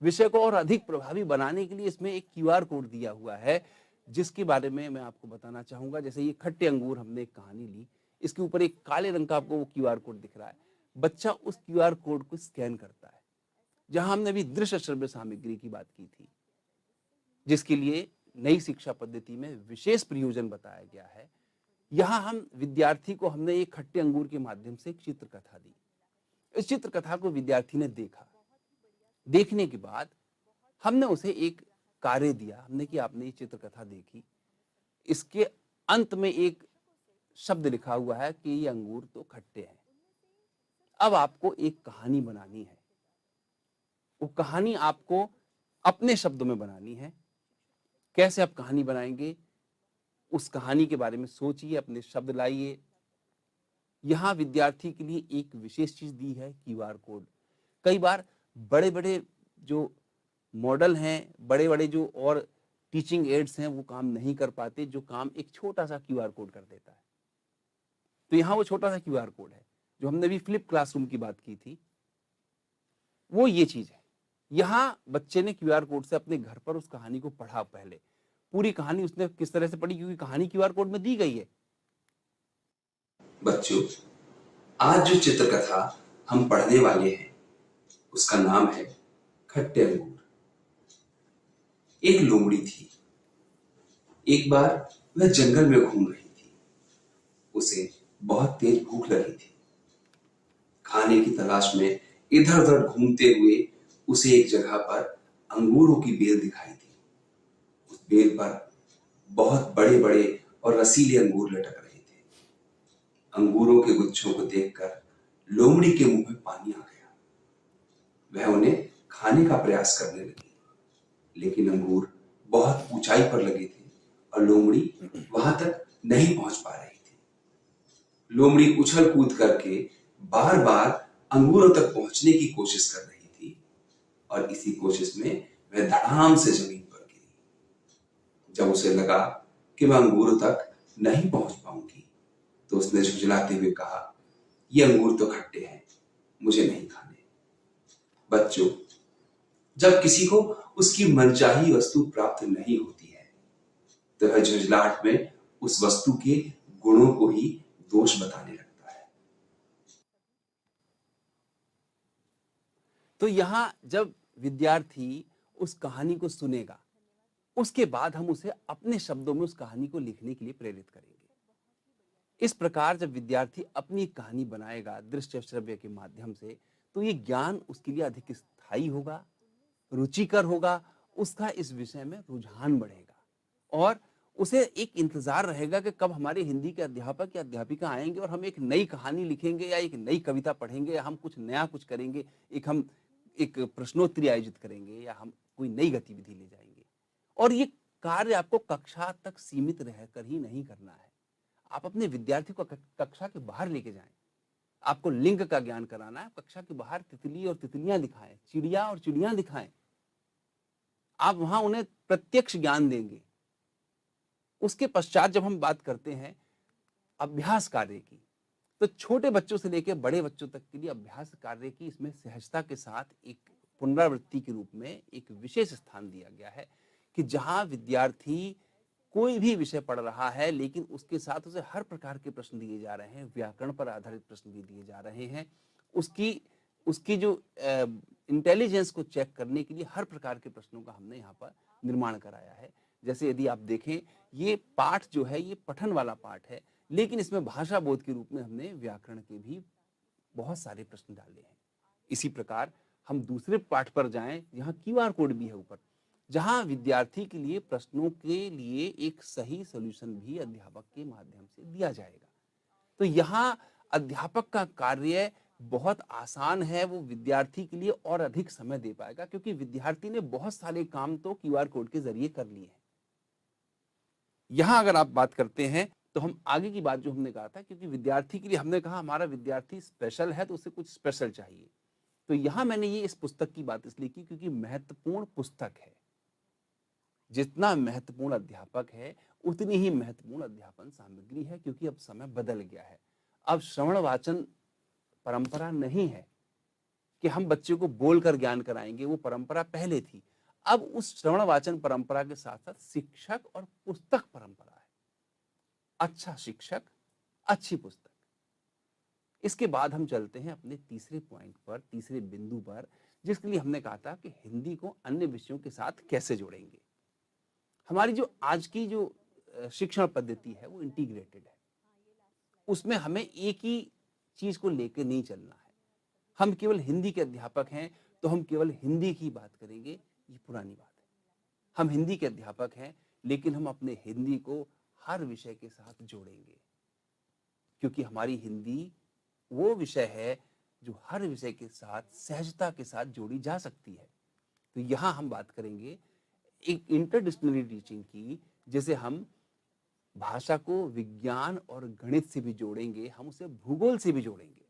B: विषय को और अधिक प्रभावी बनाने के लिए इसमें एक क्यूआर कोड दिया हुआ है, जिसके बारे में मैं आपको बताना चाहूंगा। जैसे ये खट्टे अंगूर, हमने एक कहानी ली, इसके ऊपर एक काले रंग का आपको वो क्यूआर कोड दिख रहा है। बच्चा उस क्यूआर कोड को स्कैन करता है। जहां हमने अभी दृश्य श्रव्य सामग्री की बात की थी, जिसके लिए नई शिक्षा पद्धति में विशेष प्रयोजन बताया गया है, यहाँ हम विद्यार्थी को हमने एक खट्टे अंगूर के माध्यम से एक चित्र कथा दी। इस चित्र कथा को विद्यार्थी ने देखा। देखने के बाद हमने उसे एक कार्य दिया। हमने कि आपने ये चित्र कथा देखी, इसके अंत में एक शब्द लिखा हुआ है कि ये अंगूर तो खट्टे हैं। अब आपको एक कहानी बनानी है। वो कहानी आपको अपने शब्दों में बनानी है। कैसे आप कहानी बनाएंगे, उस कहानी के बारे में सोचिए, अपने शब्द लाइए। यहां विद्यार्थी के लिए एक विशेष चीज दी है, क्यूआर कोड। कई बार बड़े बड़े जो मॉडल हैं, बड़े बड़े जो और टीचिंग एड्स हैं, वो काम नहीं कर पाते, जो काम एक छोटा सा क्यूआर कोड कर देता है। तो यहाँ वो छोटा सा क्यूआर कोड है। जो हमने अभी फ्लिप क्लासरूम की बात की थी, वो ये चीज है। यहाँ बच्चे ने क्यूआर कोड से अपने घर पर उस कहानी को पढ़ा। पहले पूरी कहानी उसने किस तरह से पढ़ी, क्योंकि कहानी क्यूआर कोड में दी गई है।
C: बच्चों, आज जो चित्र कथा हम पढ़ने वाले हैं उसका नाम है खट्टे अंगूर। एक लोमड़ी थी। एक बार वह जंगल में घूम रही थी। उसे बहुत तेज भूख लगी थी। खाने की तलाश में इधर उधर घूमते हुए उसे एक जगह पर अंगूरों की बेल दिखाई दी। उस बेल पर बहुत बड़े बड़े और रसीले अंगूर लटक रहे थे। अंगूरों के गुच्छों को देखकर लोमड़ी के मुंह में पानी आ गया। वह उन्हें खाने का प्रयास करने लगी, लेकिन अंगूर बहुत ऊंचाई पर लगे थे और लोमड़ी वहां तक नहीं पहुंच पा रही थी। लोमड़ी उछल कूद करके बार बार अंगूरों तक पहुंचने की कोशिश कर रही थी और इसी कोशिश में वह धड़ाम से जमीन पर गिरी। जब उसे लगा कि वह अंगूरों तक नहीं पहुंच पाऊंगी, तो उसने झुंझलाते हुए कहा, ये अंगूर तो खट्टे हैं, मुझे नहीं खाने। बच्चों, जब किसी को उसकी मनचाही वस्तु प्राप्त नहीं होती है, तो वह झुंझलाहट में उस वस्तु के गुणों को ही दोष बताने लगता है।
B: तो यहाँ जब विद्यार्थी उस कहानी को सुनेगा, उसके बाद हम उसे अपने शब्दों में उस कहानी को लिखने के लिए प्रेरित करेंगे। इस प्रकार जब विद्यार्थी अपनी कहानी बनाएगा दृश्य श्रव्य के माध्यम से, तो ये ज्ञान उसके लिए अधिक स्थायी होगा, रुचिकर होगा, उसका इस विषय में रुझान बढ़ेगा और उसे एक इंतजार रहेगा कि कब हमारे हिंदी के अध्यापक या अध्यापिका आएंगे और हम एक नई कहानी लिखेंगे या एक नई कविता पढ़ेंगे या हम कुछ नया कुछ करेंगे, हम एक प्रश्नोत्तरी आयोजित करेंगे या हम कोई नई गतिविधि ले जाएंगे। और ये कार्य आपको कक्षा तक सीमित रहकर ही नहीं करना है। आप अपने विद्यार्थी को कक्षा के बाहर लेके जाएं। आपको लिंग का ज्ञान कराना है, कक्षा के बाहर तितली और तितलियां दिखाएं, चिड़िया और चिड़ियां दिखाएं। आप वहां उन्हें प्रत्यक्ष ज्ञान देंगे। उसके पश्चात जब हम बात करते हैं अभ्यास कार्य की, तो छोटे बच्चों से लेकर बड़े बच्चों तक के लिए अभ्यास कार्य की इसमें सहजता के साथ एक पुनरावृत्ति के रूप में एक विशेष स्थान दिया गया है कि जहां विद्यार्थी कोई भी विषय पढ़ रहा है, लेकिन उसके साथ उसे हर प्रकार के प्रश्न दिए जा रहे हैं, व्याकरण पर आधारित प्रश्न भी दिए जा रहे हैं। उसकी जो इंटेलिजेंस को चेक करने के लिए हर प्रकार के प्रश्नों का हमने यहाँ पर निर्माण कराया है। जैसे यदि आप देखें, ये पाठ जो है ये पठन वाला पाठ है, लेकिन इसमें भाषा बोध के रूप में हमने व्याकरण के भी बहुत सारे प्रश्न डाले हैं। इसी प्रकार हम दूसरे पाठ पर जाएं, यहाँ क्यूआर कोड भी है ऊपर, जहां विद्यार्थी के लिए प्रश्नों के लिए एक सही सॉल्यूशन भी अध्यापक के माध्यम से दिया जाएगा। तो यहाँ अध्यापक का कार्य बहुत आसान है, वो विद्यार्थी के लिए और अधिक समय दे पाएगा, क्योंकि विद्यार्थी ने बहुत सारे काम तो क्यूआर कोड के जरिए कर लिए हैं। यहाँ अगर आप बात करते हैं तो हम आगे की बात जो हमने कहा था, क्योंकि विद्यार्थी के लिए हमने कहा हमारा विद्यार्थी स्पेशल है तो उसे कुछ स्पेशल चाहिए। तो यहाँ मैंने ये इस पुस्तक की बात इसलिए की क्योंकि महत्वपूर्ण पुस्तक है। जितना महत्वपूर्ण अध्यापक है उतनी ही महत्वपूर्ण अध्यापन सामग्री है, क्योंकि अब समय बदल गया है। अब श्रवण वाचन परंपरा नहीं है, कि हम बच्चे को बोलकर ज्ञान कराएंगे, वो परंपरा पहले थी। अब उस श्रवण वाचन परंपरा के साथ साथ शिक्षक और पुस्तक परंपरा है। अच्छा शिक्षक, अच्छी पुस्तक। इसके बाद हम चलते हैं अपने तीसरे पॉइंट पर, तीसरे बिंदु पर, जिसके लिए हमने कहा था कि हिंदी को अन्य विषयों के साथ कैसे जोड़ेंगे। हमारी जो आज की जो शिक्षण पद्धति है वो इंटीग्रेटेड है। उसमें हमें एक ही चीज को लेकर नहीं चलना है। हम केवल हिंदी के अध्यापक हैं तो हम केवल हिंदी की बात करेंगे, ये पुरानी बात है। हम हिंदी के अध्यापक हैं लेकिन हम अपने हिंदी को हर विषय के साथ जोड़ेंगे, क्योंकि हमारी हिंदी वो विषय है जो हर विषय के साथ सहजता के साथ जोड़ी जा सकती है। तो यहां हम बात करेंगे एक इंटरडिसिप्लिनरी टीचिंग की, जैसे हम भाषा को विज्ञान और गणित से भी जोड़ेंगे, हम उसे भूगोल से भी जोड़ेंगे।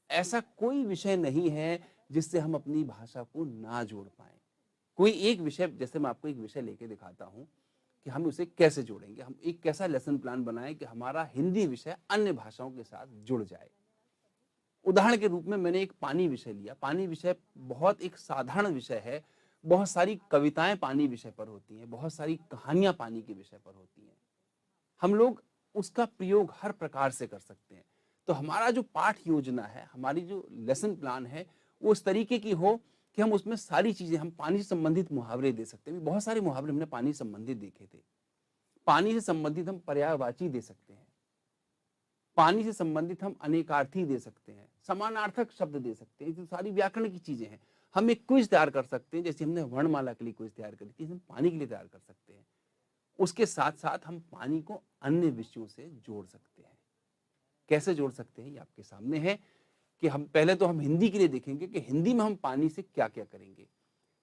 B: ऐसा कोई विषय नहीं है जिससे हम अपनी भाषा को ना जोड़ पाए। कोई एक विषय, जैसे मैं आपको एक विषय लेके दिखाता हूं कि हम उसे कैसे जोड़ेंगे। हम एक कैसा लेसन प्लान बनाएं कि हमारा हिंदी विषय अन्य भाषाओं के साथ जुड़ जाए। उदाहरण के रूप में मैंने एक पानी विषय लिया। पानी विषय बहुत एक साधारण विषय है। बहुत सारी कविताएं पानी विषय पर होती हैं, बहुत सारी कहानियां पानी के विषय पर होती हैं। हम लोग उसका प्रयोग हर प्रकार से कर सकते हैं। तो हमारा जो पाठ योजना है, हमारी जो लेसन प्लान है, वो इस तरीके की हो कि हम उसमें सारी चीजें, हम पानी से संबंधित मुहावरे दे सकते हैं। बहुत सारे मुहावरे हमने पानी से संबंधित देखे थे। पानी से संबंधित हम पर्यायवाची दे सकते हैं, पानी से संबंधित हम अनेकार्थी दे सकते हैं, समानार्थक शब्द दे सकते हैं। ये सारी व्याकरण की चीजें हैं। हम एक क्विज तैयार कर सकते हैं, जैसे हमने वर्णमाला के लिए क्विज तैयार करी थी, हम पानी के लिए तैयार कर सकते हैं। उसके साथ साथ हम पानी को अन्य विषयों से जोड़ सकते हैं। कैसे जोड़ सकते हैं ये आपके सामने है कि हम पहले तो हम हिंदी के लिए देखेंगे कि हिंदी में हम पानी से क्या क्या करेंगे।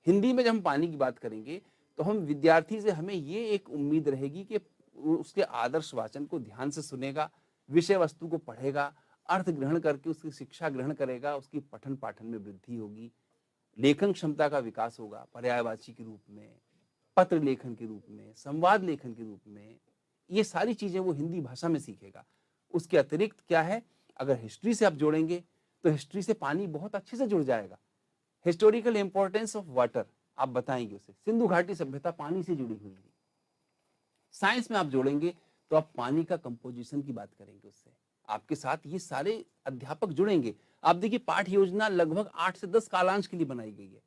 B: हिंदी में जब हम पानी की बात करेंगे तो हम विद्यार्थी से हमें ये एक उम्मीद रहेगी कि उसके आदर्श वाचन को ध्यान से सुनेगा, विषय वस्तु को पढ़ेगा, अर्थ ग्रहण करके उसकी शिक्षा ग्रहण करेगा, उसकी पठन पाठन में वृद्धि होगी, लेखन क्षमता का विकास होगा, पर्यायवाची के रूप में, पत्र लेखन के रूप में, संवाद लेखन के रूप में। ये सारी चीजें वो हिंदी भाषा में सीखेगा। उसके अतिरिक्त क्या है, अगर हिस्ट्री से आप जोड़ेंगे तो हिस्ट्री से पानी बहुत अच्छे से जुड़ जाएगा। हिस्टोरिकल इंपॉर्टेंस ऑफ वाटर आप बताएंगे उसे। सिंधु घाटी सभ्यता पानी से जुड़ी हुई है। साइंस में आप जोड़ेंगे तो आप पानी का कंपोजिशन की बात करेंगे उससे। आपके साथ ये सारे अध्यापक जुड़ेंगे। आप देखिए पाठ योजना लगभग 8 से 10 कालांश के लिए बनाई गई है।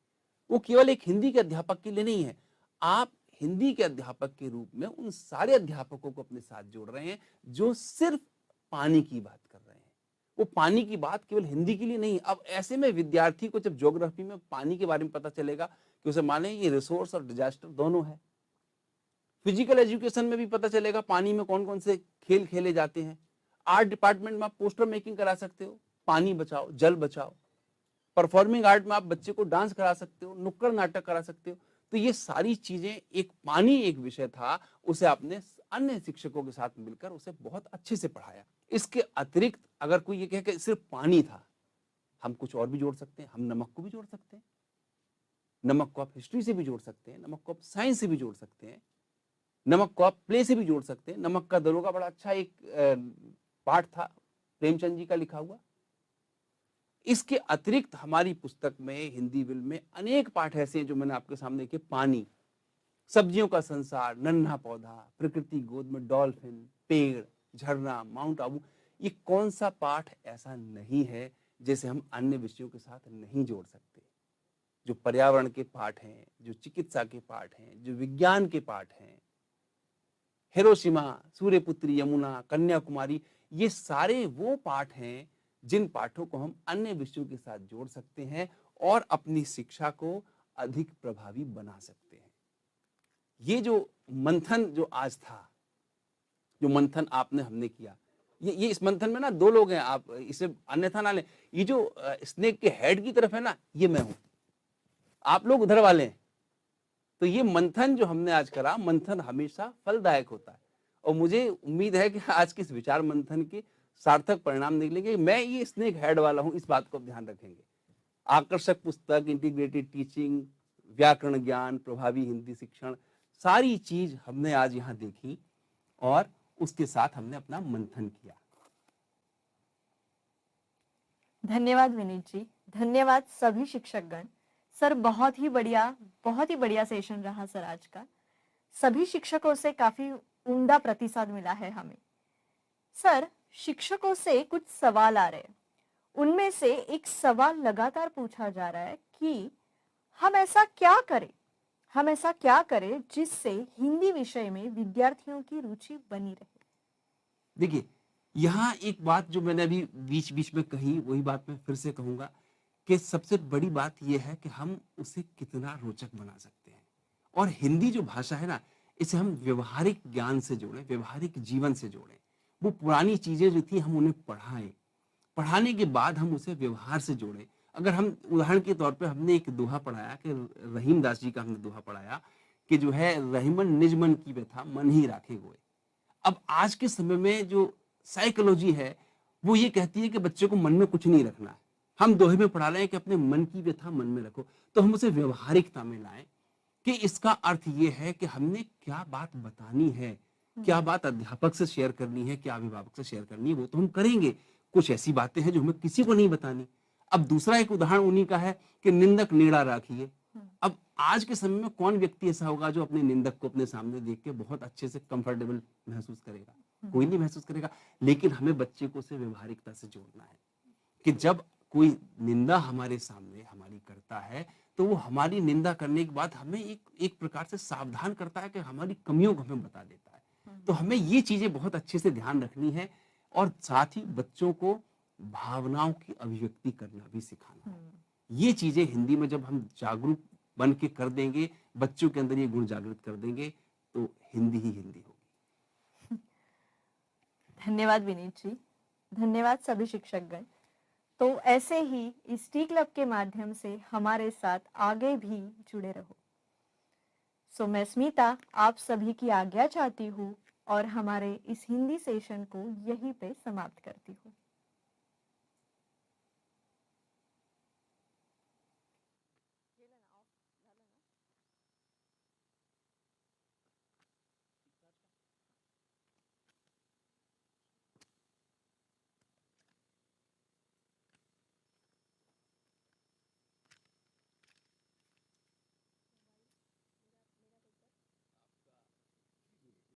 B: वो केवल एक हिंदी के अध्यापक के लिए नहीं है। आप हिंदी के अध्यापक के रूप में उन सारे अध्यापकों को अपने साथ जोड़ रहे हैं जो सिर्फ पानी की बात कर रहे हैं। वो पानी की बात केवल हिंदी के लिए नहीं। अब ऐसे में विद्यार्थी को जब ज्योग्राफी में पानी के बारे में पता चलेगा कि उसे माने ये रिसोर्स और डिजास्टर दोनों है। फिजिकल एजुकेशन में भी पता चलेगा पानी में कौन कौन से खेल खेले जाते हैं। आर्ट डिपार्टमेंट में आप पोस्टर मेकिंग करा सकते हो, पानी बचाओ जल बचाओ। परफॉर्मिंग आर्ट में आप बच्चे को डांस करा सकते हो, नुक्कड़ नाटक करा सकते हो। तो ये सारी चीजें, एक पानी एक विषय था, उसे आपने अन्य शिक्षकों के साथ मिलकर उसे बहुत अच्छे से पढ़ाया। इसके अतिरिक्त अगर कोई ये कहे कि सिर्फ पानी था, हम कुछ और भी जोड़ सकते हैं। हम नमक को भी जोड़ सकते हैं। नमक को आप हिस्ट्री से भी जोड़ सकते हैं, नमक को आप साइंस से भी जोड़ सकते हैं, नमक को आप प्ले से भी जोड़ सकते हैं। नमक का दरोगा बड़ा अच्छा एक पाठ था प्रेमचंद जी का लिखा हुआ। इसके अतिरिक्त हमारी पुस्तक में, हिंदी विल में अनेक पाठ ऐसे हैं जो मैंने आपके सामने के पानी, सब्जियों का संसार, नन्हा पौधा, प्रकृति गोद में डॉल्फिन, पेड़, झरना, माउंट आबू। ये कौन सा पाठ ऐसा नहीं है जैसे हम अन्य विषयों के साथ नहीं जोड़ सकते। जो पर्यावरण के पाठ हैं, जो चिकित्सा के पाठ हैं, जो विज्ञान के पाठ हैं, हिरोशिमा, सूर्यपुत्री, यमुना, कन्याकुमारी, ये सारे वो पाठ हैं जिन पाठों को हम अन्य विषयों के साथ जोड़ सकते हैं और अपनी शिक्षा को अधिक प्रभावी बना सकते हैं। ये जो मंथन जो आज था, जो मंथन आपने हमने किया, ये इस मंथन में ना दो लोग हैं, आप इसे अन्यथा ना लें। ये जो स्नेक के हेड की तरफ है ना, ये मैं हूं, आप लोग उधर वाले हैं। तो ये मंथन जो हमने आज करा, मंथन हमेशा फलदायक होता है और मुझे उम्मीद है कि आज के इस विचार मंथन के सार्थक परिणाम निकलेंगे। मैं ये स्नेक हेड वाला हूं, इस बात को ध्यान रखेंगे। आकर्षक पुस्तक, इंटीग्रेटेड टीचिंग, व्याकरण ज्ञान, प्रभावी हिंदी शिक्षण, सारी चीज हमने आज यहाँ देखी और उसके साथ हमने अपना मंथन किया।
A: धन्यवाद विनीत जी, धन्यवाद सभी शिक्षकगण। सर बहुत ही बढ़िया सेशन रहा सर आज का। सभी शिक्षकों से काफी उम्दा प्रतिसाद मिला है हमें। सर शिक्षकों से कुछ सवाल आ रहे हैं। उनमें से एक सवाल लगातार पूछा जा रहा है कि हम ऐसा क्या करें जिससे हिंदी विषय में विद्यार्थियों की रुचि बनी रहे।
B: देखिए, यहाँ एक बात जो मैंने अभी बीच बीच में कही, वही बात मैं फिर से कहूंगा कि सबसे बड़ी बात यह है कि हम उसे कितना रोचक बना सकते हैं। और हिंदी जो भाषा है ना, इसे हम व्यवहारिक ज्ञान से जोड़ें, व्यवहारिक जीवन से जोड़ें। वो पुरानी चीजें जो थी हम उन्हें पढ़ाएं, पढ़ाने के बाद हम उसे व्यवहार से जोड़ें। अगर हम उदाहरण के तौर पे हमने एक दोहा पढ़ाया कि रहीम दास जी का हमने दोहा पढ़ाया कि जो है, रहीमन निज मन की व्यथा मन ही राखे गोए। अब आज के समय में जो साइकोलॉजी है वो ये कहती है कि बच्चे को मन में कुछ नहीं रखना है। हम दोहे में पढ़ा रहे हैं कि अपने मन की व्यथा मन में रखो, तो हम उसे व्यवहारिकता में लाएं कि इसका अर्थ ये है कि हमने क्या बात बतानी है, क्या बात अध्यापक से शेयर करनी है, क्या अभिभावक से शेयर करनी है, वो तो हम करेंगे। कुछ ऐसी बातें हैं जो हमें किसी को नहीं बतानी। अब दूसरा एक उदाहरण उन्हीं का है कि निंदक नेड़ा राखिए। अब आज के समय में कौन व्यक्ति ऐसा होगा जो अपने निंदक को अपने सामने देख के बहुत अच्छे से कंफर्टेबल महसूस करेगा? कोई नहीं महसूस करेगा। लेकिन हमें बच्चे को उसे व्यवहारिकता से जोड़ना है कि जब कोई निंदा हमारे सामने हमारी करता है तो वो हमारी निंदा करने के बाद हमें एक प्रकार से सावधान करता है कि हमारी कमियों को हमें बता देता है। तो हमें ये चीजें बहुत अच्छे से ध्यान रखनी है और साथ ही बच्चों को भावनाओं की अभिव्यक्ति करना भी सिखाना है। ये चीजें हिंदी में जब हम जागरूक बन के कर देंगे, बच्चों के अंदर ये गुण जागृत कर देंगे, तो हिंदी ही हिंदी होगी।
A: धन्यवाद विनीत जी, धन्यवाद सभी शिक्षकगण। तो ऐसे ही इस टी क्लब के माध्यम से हमारे साथ आगे भी जुड़े रहो। सो मैं स्मिता आप सभी की आज्ञा चाहती हूँ और हमारे इस हिंदी सेशन को यहीं पे समाप्त करती हूँ।